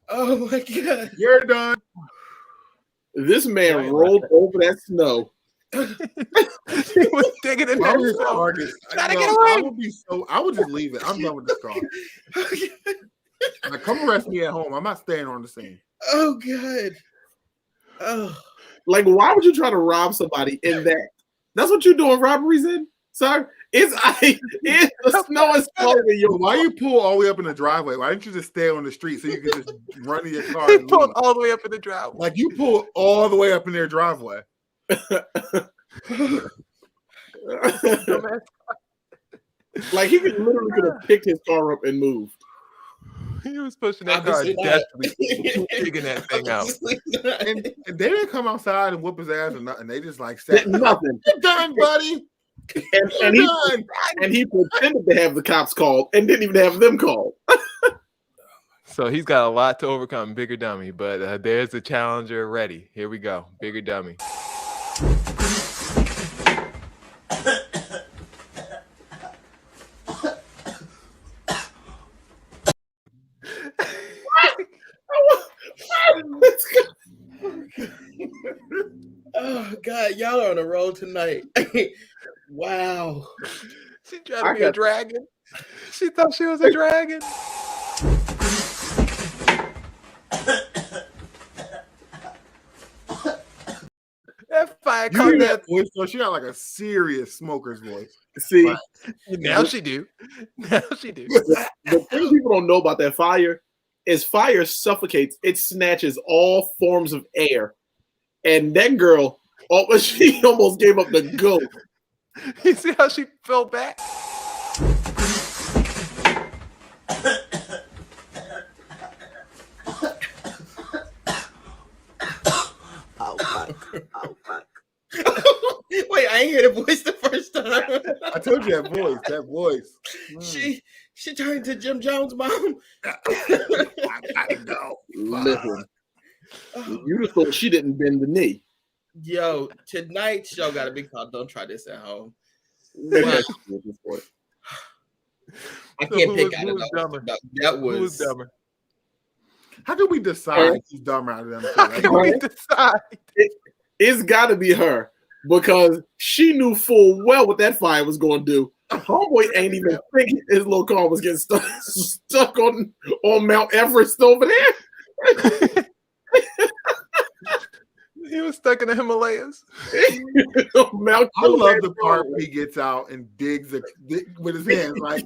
Speaker 4: Oh my god.
Speaker 5: You're done.
Speaker 6: This man rolled over that snow.
Speaker 3: He was digging in that snow. Trying to get away.
Speaker 5: I would just leave it. I'm done with this car. Now, come arrest me at home. I'm not staying on the scene.
Speaker 4: Oh god. Oh.
Speaker 6: Like, why would you try to rob somebody in that? That's what you're doing robberies in, sir. It's the snow is covered.
Speaker 5: Why you pull all the way up in the driveway? Why didn't you just stay on the street so you could just run to your car?
Speaker 3: He pulled all the way up in the driveway.
Speaker 5: Like you pulled all the way up in their driveway.
Speaker 6: Like he literally could have picked his car up and moved.
Speaker 3: He was pushing that car desperately, digging that thing out.
Speaker 5: And they didn't come outside and whoop his ass or nothing. They just like sat
Speaker 6: nothing.
Speaker 5: You're done, buddy.
Speaker 6: And he pretended to have the cops called and didn't even have them called.
Speaker 3: So he's got a lot to overcome, Bigger Dummy. But there's the challenger ready. Here we go, Bigger Dummy.
Speaker 4: God, y'all are on a roll tonight. Wow.
Speaker 3: She tried to be a dragon. She thought she was a dragon. That fire
Speaker 5: You
Speaker 3: caught
Speaker 5: hear
Speaker 3: that.
Speaker 5: that voice? So she got like a serious smoker's voice.
Speaker 6: See,
Speaker 3: Now she do. Now she do.
Speaker 6: The thing people don't know about that fire is fire suffocates. It snatches all forms of air, and that girl, she almost gave up the ghost.
Speaker 3: You see how she fell back?
Speaker 4: Wait, I ain't hear the voice the first time.
Speaker 5: I told you that voice. That voice.
Speaker 4: She turned to Jim Jones' mom.
Speaker 5: I gotta go.
Speaker 6: Listen, you just thought she didn't bend the knee.
Speaker 4: Yo, tonight's show got a big call. Don't try this at home.
Speaker 6: Wow.
Speaker 4: I can't
Speaker 3: Who
Speaker 4: pick
Speaker 3: was-
Speaker 4: out
Speaker 3: who
Speaker 4: of
Speaker 3: was
Speaker 4: those.
Speaker 3: dumber?
Speaker 4: That
Speaker 3: Who was
Speaker 4: was
Speaker 3: dumber?
Speaker 5: How do we decide who's dumber out of them two?
Speaker 3: How can we decide?
Speaker 6: It's got to be her because she knew full well what that fire was going to do. Homeboy ain't even thinking his little car was getting stuck on Mount Everest over there.
Speaker 3: He was stuck in the Himalayas.
Speaker 6: Mount
Speaker 5: I love the part where he gets out and digs with his hands. Like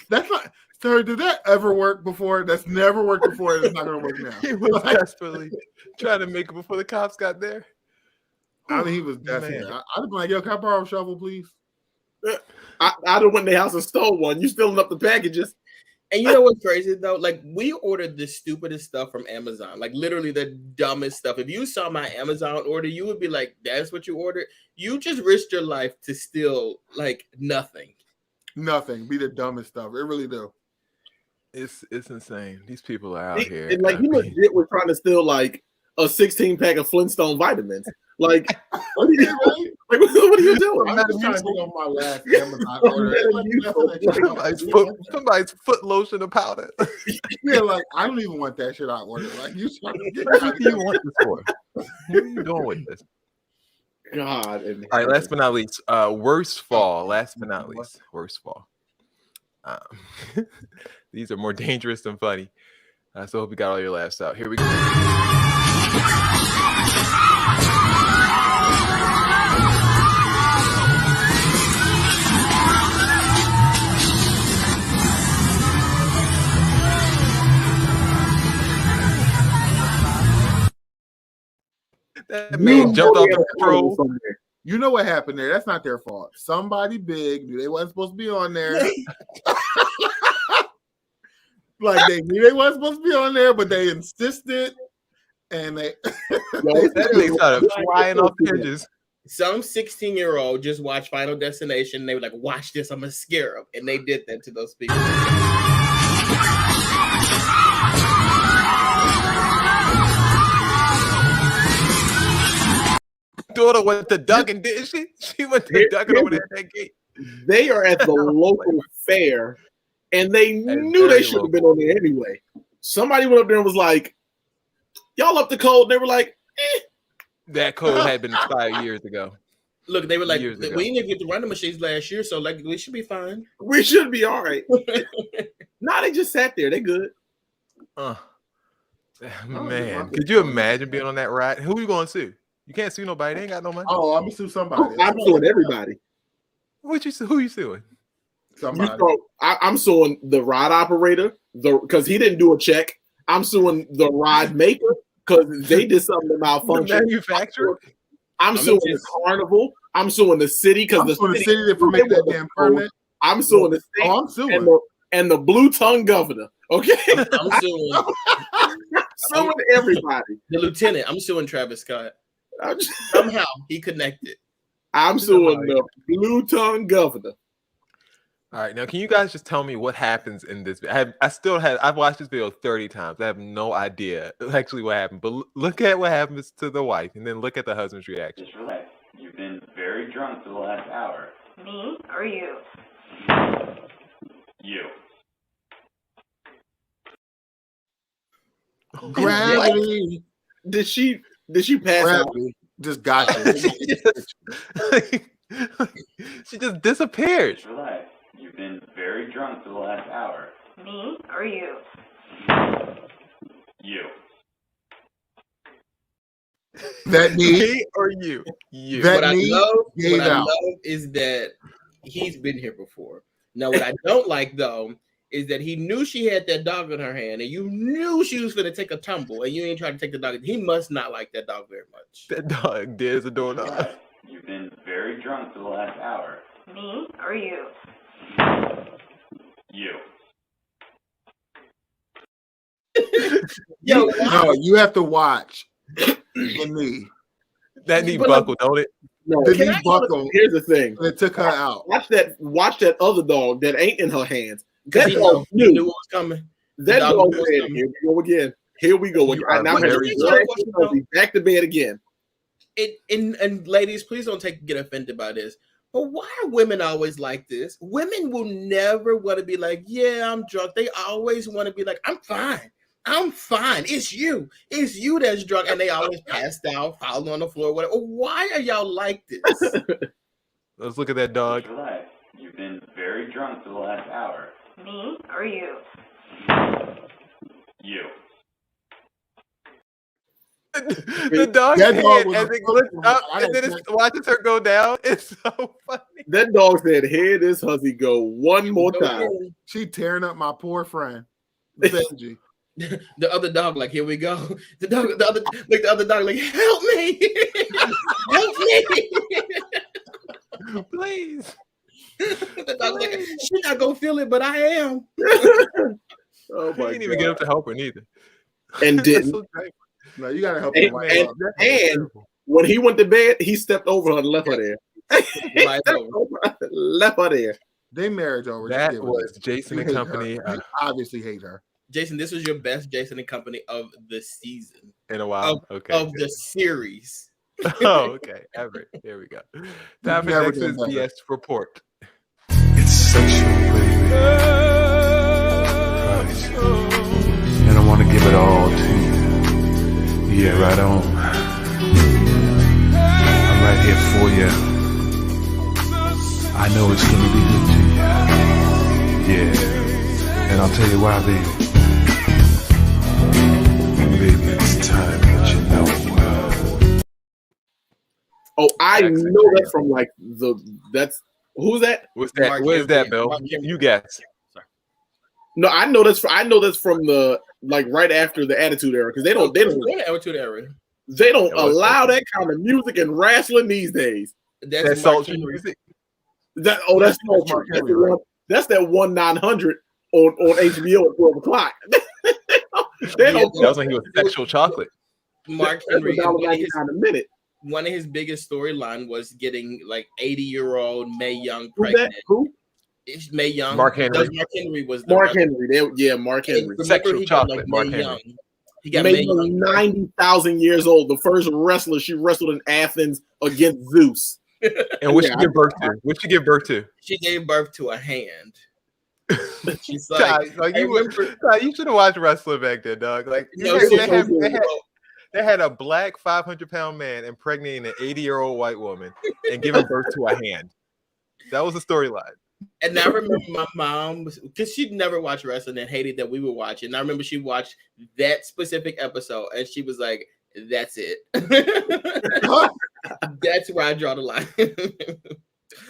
Speaker 5: that's not. Sir, did that ever work before? That's never worked before. It's not going to work now.
Speaker 3: He was desperately trying to make it before the cops got there.
Speaker 5: I mean, he was desperate.
Speaker 3: Man.
Speaker 5: I'd have been like, "Yo, can I borrow a shovel, please?"
Speaker 6: I'd have went in their house and stole one. You filling up the packages.
Speaker 4: And you know what's crazy though? Like we ordered the stupidest stuff from Amazon, like literally the dumbest stuff. If you saw my Amazon order, you would be like, "That's what you ordered." You just risked your life to steal like nothing.
Speaker 5: Nothing. Be the dumbest stuff. It really do.
Speaker 3: It's insane. These people are out here.
Speaker 6: And like you legit were trying to steal like a 16-pack of Flintstone vitamins. Like, what are you doing?
Speaker 5: I'm just trying to get on my last Amazon order.
Speaker 3: Somebody's foot lotion or powder.
Speaker 5: Yeah, like I don't even want that shit I ordered. Like you trying to get
Speaker 3: What do you want this for? What are you doing with this?
Speaker 6: God.
Speaker 3: All right, last but not least, worst fall. Last but not least, worst fall. These are more dangerous than funny. So I hope you got all your laughs out. Here we go. That man jumped off the control.
Speaker 5: You know what happened there? That's not their fault. Somebody big knew they wasn't supposed to be on there. Like they knew they wasn't supposed to be on there, but they insisted, and they
Speaker 3: that thing started flying off the edges.
Speaker 4: Some 16-year-old just watched Final Destination. And they were like, "Watch this, I'm gonna scare them," and they did that to those people.
Speaker 3: Daughter went to Duggan, didn't she? She went to Duggan over there at that gate.
Speaker 6: They are at the local fair, and they knew they should have been on there anyway. Somebody went up there and was like, "Y'all up the code?" And they were like, "Eh."
Speaker 3: That code had been expired years ago.
Speaker 4: Look, they were like,
Speaker 3: Years ago.
Speaker 4: "We didn't even get the random machines last year, so like we should be fine."
Speaker 6: We should be all right. Nah, they just sat there. They good.
Speaker 3: Man, could you imagine being on that ride? Who are you going to sue? You can't sue nobody. They ain't got no money.
Speaker 5: Oh, I'm gonna sue somebody.
Speaker 6: I'm suing everybody.
Speaker 3: What you sue? Who you suing?
Speaker 5: Somebody.
Speaker 6: I'm suing the ride operator because he didn't do a check. I'm suing the ride maker because they did something that malfunctioned.
Speaker 3: The manufacturer.
Speaker 6: I'm suing the carnival. I'm suing the city because the
Speaker 5: city that for making that damn permit.
Speaker 6: I'm suing the state.
Speaker 5: Oh, I'm suing.
Speaker 6: And the blue tongue governor. Okay,
Speaker 4: I'm suing.
Speaker 6: suing everybody.
Speaker 4: The lieutenant. I'm suing Travis Scott. Somehow he connected.
Speaker 6: I'm suing the blue tongue governor.
Speaker 3: All right, now can you guys just tell me what happens in this? I've watched this video 30 times. I have no idea actually what happened. But look at what happens to the wife, and then look at the husband's reaction.
Speaker 18: Just relax. You've been very drunk for the last hour.
Speaker 19: Me or you?
Speaker 18: You.
Speaker 6: Gravity. Did she pass out?
Speaker 5: Just got you.
Speaker 3: She just disappeared.
Speaker 18: Just relax. You've been very drunk for the last hour.
Speaker 16: Me or you?
Speaker 18: You.
Speaker 5: That me?
Speaker 3: Me or you? You.
Speaker 5: That
Speaker 4: What I
Speaker 5: me
Speaker 4: love,
Speaker 5: gave out.
Speaker 4: is that he's been here before. Now, what I don't like though is that he knew she had that dog in her hand, and you knew she was going to take a tumble, and you ain't trying to take the dog. He must not like that dog very much.
Speaker 3: That dog dead as a doorknob.
Speaker 18: Relax. You've been very drunk for the last hour.
Speaker 16: Me or you?
Speaker 18: You.
Speaker 4: Yo,
Speaker 5: No, you have to watch the knee.
Speaker 3: That knee
Speaker 4: But
Speaker 3: buckle, don't it?
Speaker 6: No,
Speaker 5: The
Speaker 6: can
Speaker 5: knee
Speaker 6: I-
Speaker 5: buckle.
Speaker 6: Here's the thing.
Speaker 5: It took her out.
Speaker 6: Watch that other dog that ain't in her hands.
Speaker 4: Because
Speaker 6: That
Speaker 4: he
Speaker 6: dog
Speaker 4: knew
Speaker 6: knew.
Speaker 4: what was coming.
Speaker 6: That
Speaker 4: dog
Speaker 6: dog
Speaker 4: knew what was
Speaker 6: said,
Speaker 4: coming.
Speaker 6: "Here we go again. Here we go again."
Speaker 3: You are
Speaker 6: And I'm
Speaker 3: very
Speaker 6: going back to bed again.
Speaker 4: And ladies, please don't get offended by this. But why are women always like this? Women will never want to be like, yeah, I'm drunk. They always want to be like, I'm fine. I'm fine. It's you. It's you that's drunk. And they always passed out, falling on the floor, whatever. Why are y'all like this?
Speaker 3: Let's look at that dog.
Speaker 18: Just relax. You've been very drunk for the last hour.
Speaker 16: Me or you?
Speaker 18: You.
Speaker 3: The dog's
Speaker 5: That dog
Speaker 3: head
Speaker 5: was
Speaker 3: as
Speaker 5: a
Speaker 3: it glitched up
Speaker 5: I
Speaker 3: and then
Speaker 5: didn't
Speaker 3: it watches her go down. It's so funny.
Speaker 6: That dog said, "Here this hussy go one more time."
Speaker 5: She tearing up my poor friend, Benji.
Speaker 4: The other dog, like, here we go. The other dog, like, help me. Help me.
Speaker 3: Please.
Speaker 4: The dog's like, she's not gonna feel it, but I am.
Speaker 6: Oh
Speaker 3: He
Speaker 6: my
Speaker 3: didn't even get up to help her neither.
Speaker 6: And
Speaker 3: That's
Speaker 6: didn't.
Speaker 3: so great.
Speaker 5: No, you gotta help
Speaker 6: And,
Speaker 5: him. Right
Speaker 6: and,
Speaker 5: now.
Speaker 6: and when he went to bed, he stepped over her and left her there.
Speaker 4: Right over.
Speaker 6: Left her there.
Speaker 5: They marriage over. Just
Speaker 3: That
Speaker 5: give it
Speaker 3: was
Speaker 5: up.
Speaker 3: Jason
Speaker 5: You
Speaker 3: and
Speaker 5: hate
Speaker 3: Company
Speaker 5: her. You obviously hate her.
Speaker 4: Jason, this was your best Jason and Company of the season.
Speaker 3: in a while. Okay.
Speaker 4: Of the series.
Speaker 3: Oh, okay. Ever. Here we go. Time for
Speaker 5: Never
Speaker 3: next
Speaker 5: done
Speaker 3: is
Speaker 5: better.
Speaker 3: BS report.
Speaker 2: It's sexual, baby. Right. And I want to give it all to you. Yeah, right on. I'm right here for you. I know it's gonna be good to you. Yeah. And I'll tell you why, baby. Baby, it's time that you know.
Speaker 6: Oh, I know that's from like that's who's that?
Speaker 3: What's that?
Speaker 4: Mark
Speaker 3: What is that,
Speaker 4: Henry.
Speaker 3: Bill?
Speaker 4: Mark Henry.
Speaker 3: You guess.
Speaker 6: No, I know that's from the like right after the Attitude Era because they don't
Speaker 4: Attitude Era.
Speaker 6: allow that kind of music and wrestling these days.
Speaker 3: That
Speaker 4: That's Mark
Speaker 3: sultry
Speaker 4: Henry.
Speaker 3: music.
Speaker 6: That's
Speaker 5: Mark
Speaker 6: Mark
Speaker 5: Henry,
Speaker 6: Henry. That's that 1-900 on HBO at 12:00. They don't.
Speaker 3: That was when he was sexual chocolate.
Speaker 4: Mark
Speaker 6: That's
Speaker 4: Henry.
Speaker 6: $1.99 a minute.
Speaker 4: One of his biggest storyline was getting like 80-year-old Mae Young
Speaker 6: Who's
Speaker 4: pregnant.
Speaker 6: that? Who?
Speaker 4: It's Mae Young.
Speaker 3: Mark Henry.
Speaker 4: Mark Henry was the
Speaker 6: Mark
Speaker 4: brother.
Speaker 6: Henry. Mark
Speaker 4: And
Speaker 6: Henry.
Speaker 4: remember
Speaker 3: Sexual
Speaker 4: he got,
Speaker 3: chocolate,
Speaker 4: like,
Speaker 3: Mark
Speaker 4: Mae
Speaker 3: Henry.
Speaker 4: Young. He got
Speaker 6: Mae
Speaker 4: Mae
Speaker 6: Young,
Speaker 4: Young.
Speaker 6: 90,000 years old. The first wrestler she wrestled in Athens against Zeus.
Speaker 3: And what
Speaker 6: Yeah,
Speaker 3: she give birth to? What she give birth to?
Speaker 4: She gave birth to a hand. She's
Speaker 3: God,
Speaker 4: like,
Speaker 3: you should have watched wrestling back then, dog. Like they had a black 500-pound man impregnating an 80-year-old white woman and giving birth to a hand. That was the storyline.
Speaker 4: And I remember my mom, because she'd never watched wrestling and hated that we would watch it. And I remember she watched that specific episode and she was like, that's it. That's where I draw the line.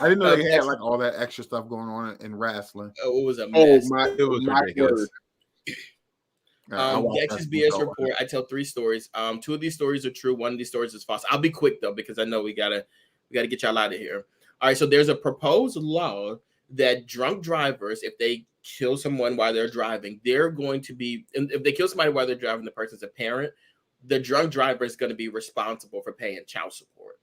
Speaker 5: I didn't know they had like all that extra stuff going on in wrestling.
Speaker 4: Oh, it was a mess.
Speaker 3: It was ridiculous.
Speaker 4: Dex's BS report. I tell 3 stories. 2 of these stories are true. 1 of these stories is false. I'll be quick though because I know we gotta get y'all out of here. All right. So there's a proposed law that drunk drivers, if they kill someone while they're driving, they're going to be. If they kill somebody while they're driving, the person's a parent. The drunk driver is going to be responsible for paying child support.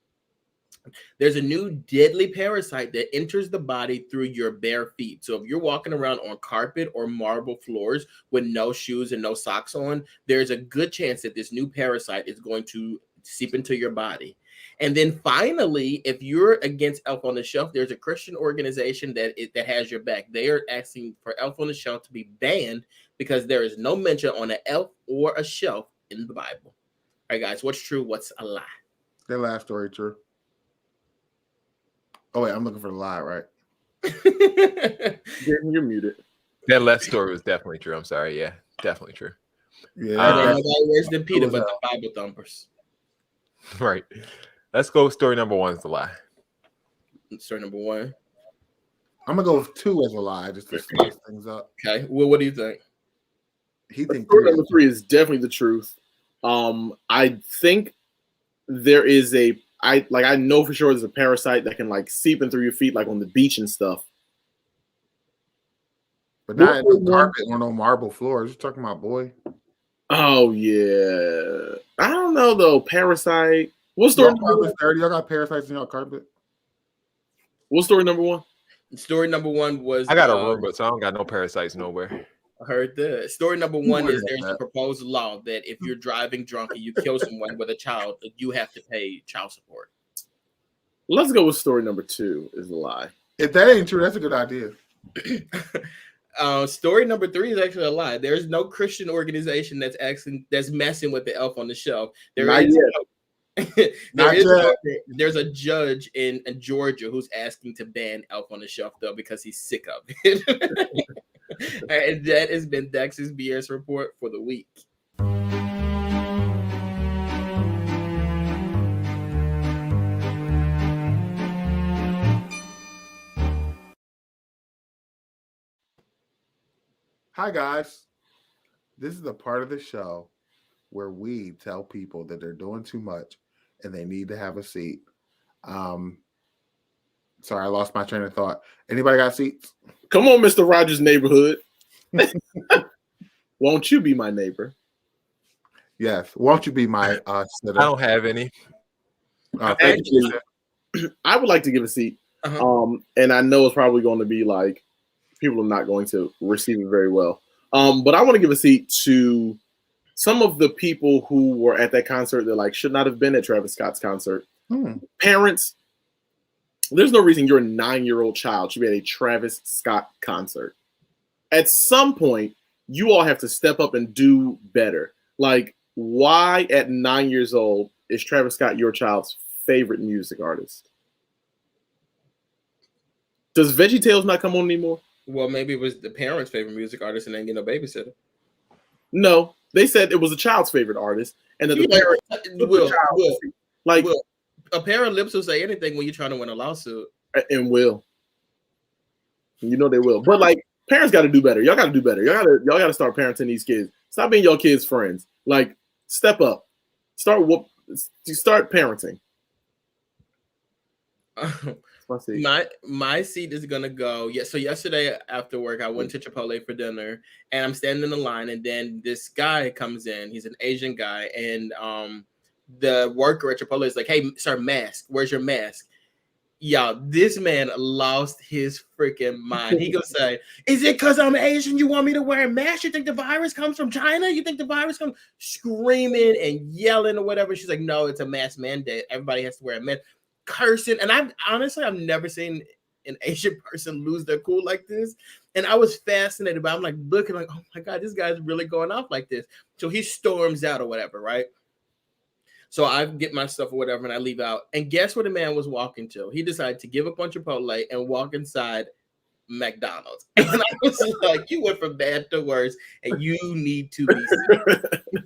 Speaker 4: There's a new deadly parasite that enters the body through your bare feet. So if you're walking around on carpet or marble floors with no shoes and no socks on, there's a good chance that this new parasite is going to seep into your body. And then finally, if you're against Elf on the Shelf, there's a Christian organization that has your back. They are asking for Elf on the Shelf to be banned because there is no mention on an elf or a shelf in the Bible. All right, guys, what's true? What's a lie?
Speaker 5: That last story true. Oh wait, I'm looking for the lie, right?
Speaker 6: You're muted.
Speaker 3: That last story was definitely true. I'm sorry. Yeah, definitely true.
Speaker 5: Yeah,
Speaker 4: It ain't nobody worse than Peter
Speaker 5: was,
Speaker 4: but the Bible thumpers.
Speaker 3: Right. Let's go. Story number one is the lie.
Speaker 4: Story number one.
Speaker 5: I'm gonna go with 2 as a lie, just to spice things up.
Speaker 4: Okay. Well, what do you think?
Speaker 5: He thinks
Speaker 6: Story number 3 is definitely the truth. I think there is I know for sure there's a parasite that can like seep in through your feet, like on the beach and stuff.
Speaker 5: But not in no carpet or no marble floors. You're talking about, boy.
Speaker 6: Oh yeah, I don't know though. Parasite. What story number 1?
Speaker 5: Y'all got parasites in your carpet?
Speaker 6: What story number 1?
Speaker 4: Story number 1 was
Speaker 3: I got a Roomba, so I don't got no parasites nowhere.
Speaker 4: I heard that. Story number 1 is there's a proposed law that if you're driving drunk and you kill someone with a child, you have to pay child support.
Speaker 6: Let's go with story number 2 is a lie.
Speaker 5: If that ain't true, that's a good idea.
Speaker 4: Story number 3 is actually a lie. There's no Christian organization that's messing with the elf on the shelf. There's a judge in Georgia who's asking to ban elf on the shelf though because he's sick of it. And that has been Dex's BS report for the week.
Speaker 5: Hi guys. This is the part of the show where we tell people that they're doing too much and they need to have a seat. Sorry, I lost my train of thought. Anybody got seats?
Speaker 6: Come on, Mr. Rogers' neighborhood. Won't you be my neighbor?
Speaker 5: Yes. Won't you be my sitter?
Speaker 3: I don't have any.
Speaker 6: Actually, I would like to give a seat. And I know it's probably going to be like people are not going to receive it very well. But I want to give a seat to some of the people who were at that concert that like should not have been at Travis Scott's concert. Parents, there's no reason your 9-year-old child should be at a Travis Scott concert. At some point, you all have to step up and do better. Like, why at 9 years old is Travis Scott your child's favorite music artist? Does VeggieTales not come on anymore?
Speaker 4: Well, maybe it was the parents' favorite music artist and they didn't get no babysitter.
Speaker 6: No, they said it was a child's favorite artist, and that the parent
Speaker 4: will a parent lips will say anything when you're trying to win a lawsuit,
Speaker 6: and will. You know they will, but like parents got to do better. Y'all got to do better. Y'all got to start parenting these kids. Stop being your kids' friends. Like step up, start parenting.
Speaker 4: My seat is gonna go. Yeah. So yesterday after work, I went to Chipotle for dinner, and I'm standing in the line, and then this guy comes in. He's an Asian guy, and the worker at Chipotle is like, "Hey, sir, mask. Where's your mask?" Y'all, this man lost his freaking mind. He gonna say, "Is it because I'm Asian? You want me to wear a mask? You think the virus comes from China? You think the virus comes?" Screaming and yelling or whatever. She's like, "No, it's a mask mandate. Everybody has to wear a mask." Cursing, and I've never seen an Asian person lose their cool like this, and I was fascinated by. I'm like looking like, oh my god, this guy's really going off like this. So he storms out or whatever, right? So I get my stuff or whatever, and I leave out. And guess where the man was walking to? He decided to give up on Chipotle and walk inside McDonald's. And I was like, you went from bad to worse, and you need to be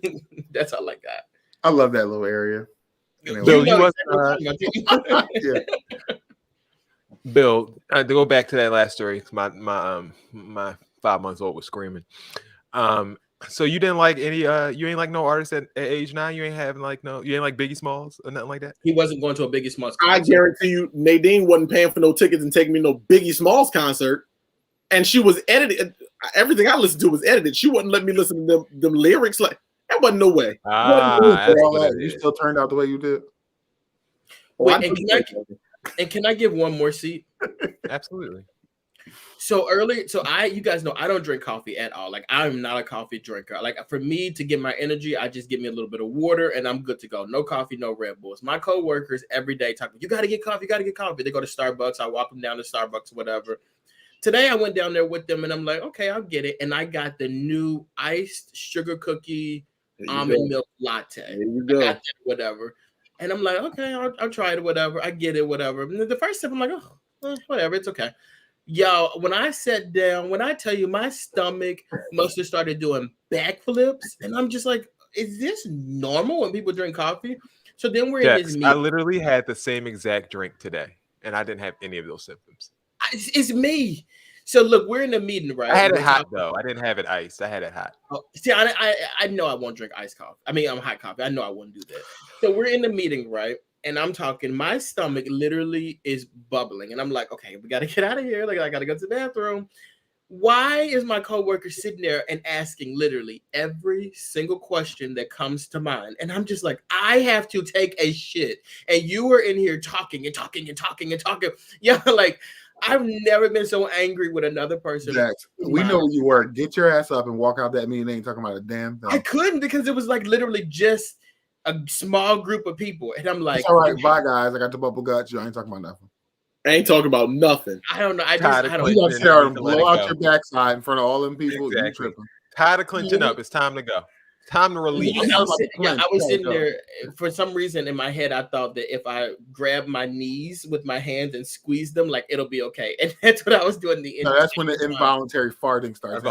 Speaker 4: sick. That's all I got.
Speaker 5: I love that little area.
Speaker 3: Bill, Bill, to go back to that last story, my 5 months old was screaming. So you didn't like any you ain't like no artist at age 9? You ain't having like you ain't like Biggie Smalls or nothing like that?
Speaker 4: He wasn't going to a Biggie Smalls
Speaker 6: concert. I guarantee you Nadine wasn't paying for no tickets and taking me no Biggie Smalls concert. And she was edited. Everything I listened to was edited. She wouldn't let me listen to them lyrics. Like that wasn't no way.
Speaker 5: You still turned out the way you did.
Speaker 4: Wait, and can I give one more seat?
Speaker 3: Absolutely.
Speaker 4: So you guys know I don't drink coffee at all. Like I'm not a coffee drinker. Like for me to get my energy, I just give me a little bit of water and I'm good to go. No coffee, no Red Bulls. My coworkers every day talk, you got to get coffee, They go to Starbucks. I walk them down to Starbucks, whatever. Today I went down there with them and I'm like, okay, I'll get it. And I got the new iced sugar cookie almond milk latte.
Speaker 6: There you go.
Speaker 4: I got that, whatever. And I'm like, okay, I'll try it, whatever. I get it, whatever. And the first sip, I'm like, whatever, it's okay. Yo, when I sat down, when I tell you my stomach must have started doing backflips, and I'm just like, is this normal when people drink coffee? So then we're in this
Speaker 3: I
Speaker 4: meeting.
Speaker 3: literally had the same exact drink today, and I didn't have any of those symptoms.
Speaker 4: It's me. So look, we're in a meeting, right?
Speaker 3: I had it
Speaker 4: We're
Speaker 3: hot
Speaker 4: talking-
Speaker 3: though. I didn't have it iced. I had it hot.
Speaker 4: See, I know I won't drink iced coffee. I mean, I'm hot coffee. I know I wouldn't do that. So we're in the meeting, right? And I'm talking, my stomach literally is bubbling. And I'm like, okay, we got to get out of here. Like, I got to go to the bathroom. Why is my coworker sitting there and asking literally every single question that comes to mind? And I'm just like, I have to take a shit. And you were in here talking and talking and talking and talking. Yeah, like, I've never been so angry with another person.
Speaker 5: Jax, we know you were. Get your ass up and walk out that meeting. They ain't talking about a damn thing.
Speaker 4: I couldn't because it was like literally just a small group of people. And I'm like,
Speaker 5: it's all right, bye guys. I got the bubble guts. You ain't talking about nothing.
Speaker 6: I ain't talking about nothing.
Speaker 4: I don't know. I
Speaker 5: don't. You got to blow out your backside in front of all them people.
Speaker 3: Exactly.
Speaker 5: You tripping.
Speaker 3: Tired of clenching up. It's time to go. Time to release.
Speaker 4: I was sitting there for some reason in my head. I thought that if I grab my knees with my hands and squeeze them, like it'll be okay. And that's what I was doing.
Speaker 5: That's when the involuntary farting starts.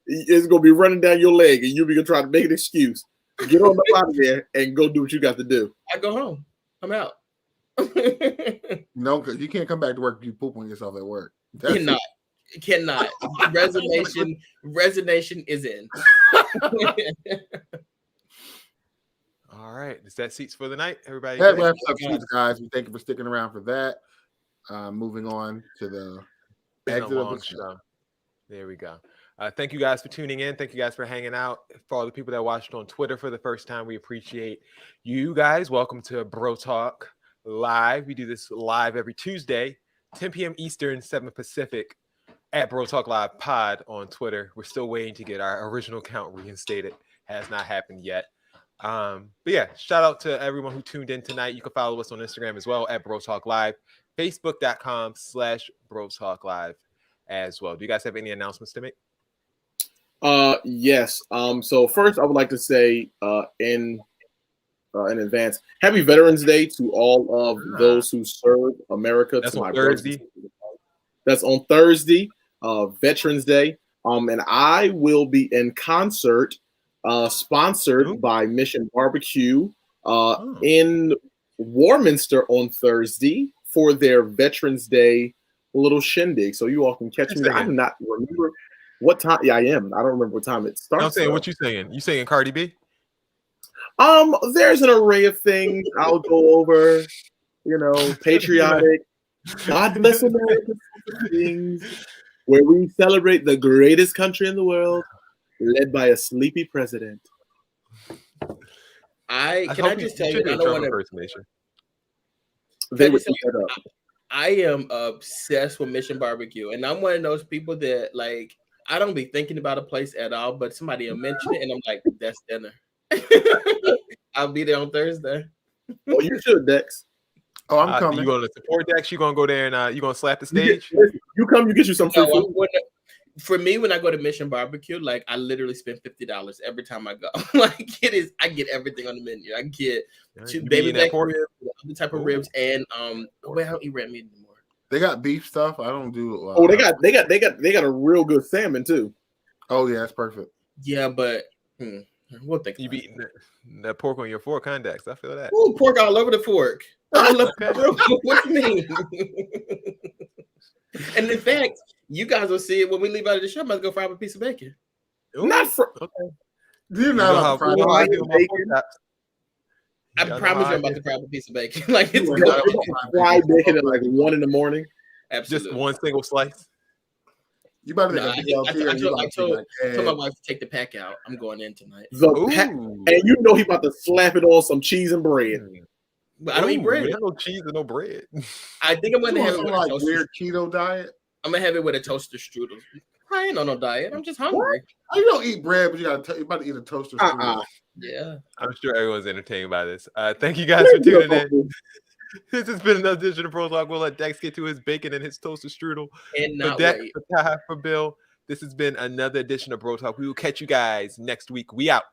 Speaker 6: It's gonna be running down your leg, and you'll be gonna try to make an excuse. Get on the out of there and go do what you got to do.
Speaker 4: I go home. I'm out.
Speaker 5: No, because you can't come back to work if you poop on yourself at work.
Speaker 4: Cannot. Resignation is in.
Speaker 3: All right. Is that seats for the night? Everybody.
Speaker 5: That wraps up seats, guys. We thank you for sticking around for that. Moving on to the exit of the show.
Speaker 3: There we go. Thank you guys for tuning in. Thank you guys for hanging out. For all the people that watched on Twitter for the first time, we appreciate you guys. Welcome to Bro Talk Live. We do this live every Tuesday, 10 p.m. Eastern, 7 Pacific, at Bro Talk Live Pod on Twitter. We're still waiting to get our original account reinstated. Has not happened yet. But yeah, shout out to everyone who tuned in tonight. You can follow us on Instagram as well at Bro Talk Live, Facebook.com/Bro Talk Live as well. Do you guys have any announcements to make?
Speaker 6: Yes. So first I would like to say in advance, happy Veterans Day to all of those who serve America.
Speaker 3: That's
Speaker 6: to
Speaker 3: on
Speaker 6: my
Speaker 3: Thursday.
Speaker 6: brothers. That's on Thursday, Veterans Day. And I will be in concert, sponsored by Mission Barbecue, in Warminster on Thursday for their Veterans Day little shindig. So you all can catch me there. I do not remember what time. Yeah, I am. I don't remember what time it starts.
Speaker 3: I'm saying, what you saying? You saying Cardi B?
Speaker 6: There's an array of things I'll go over. You know, patriotic. God bless America. Things where we celebrate the greatest country in the world, led by a sleepy president.
Speaker 4: I just tell you, I don't want to.
Speaker 6: They would eat that up.
Speaker 4: I am obsessed with Mission Barbecue, and I'm one of those people that like I don't be thinking about a place at all, but somebody will mention it, and I'm like, that's dinner. I'll be there on Thursday.
Speaker 6: Oh, you should, Dex.
Speaker 5: Oh, I'm coming.
Speaker 3: You going to support Dex? You going to go there and you going to slap the stage?
Speaker 6: You come, you get you some free food.
Speaker 4: For me, when I go to Mission Barbecue, like I literally spend $50 every time I go. Like it is, I get everything on the menu. I get two baby back ribs, other type of ribs, and well, I don't eat red meat anymore.
Speaker 5: They got beef stuff. I don't do.
Speaker 6: Oh, they got a real good salmon too.
Speaker 5: Oh yeah, that's perfect.
Speaker 4: Yeah, but we'll think.
Speaker 3: You be eating that pork on your fork, Dex. I feel that.
Speaker 4: Ooh, pork all over the fork. All over the, what you mean? And in fact, you guys will see it when we leave out of the show. I'm about to go fry up a piece of bacon.
Speaker 6: Ooh, not for.
Speaker 3: Okay.
Speaker 5: You're not
Speaker 6: fry
Speaker 4: bacon. I promise you, I'm about to fry up a piece of bacon. Like it's
Speaker 6: fried bacon at like 1 a.m.
Speaker 4: Absolutely.
Speaker 3: Just one single slice.
Speaker 5: You better.
Speaker 4: I told my wife to take the pack out. I'm going in tonight.
Speaker 6: And you know he about to slap it on some cheese and bread.
Speaker 4: But I don't eat bread.
Speaker 3: No cheese and no bread.
Speaker 4: I think I'm gonna have it with
Speaker 5: like weird keto diet.
Speaker 4: I'm gonna have it with a toaster strudel. I ain't on no diet. I'm just hungry.
Speaker 5: You don't eat bread, but you're about to eat a toaster strudel.
Speaker 4: Yeah.
Speaker 3: I'm sure everyone's entertained by this. Thank you guys for tuning in. This has been another edition of Bro Talk. We'll let Dex get to his bacon and his toaster strudel.
Speaker 4: And
Speaker 3: for
Speaker 4: not
Speaker 3: Dex,
Speaker 4: wait.
Speaker 3: for Bill, this has been another edition of Bro Talk. We will catch you guys next week. We out.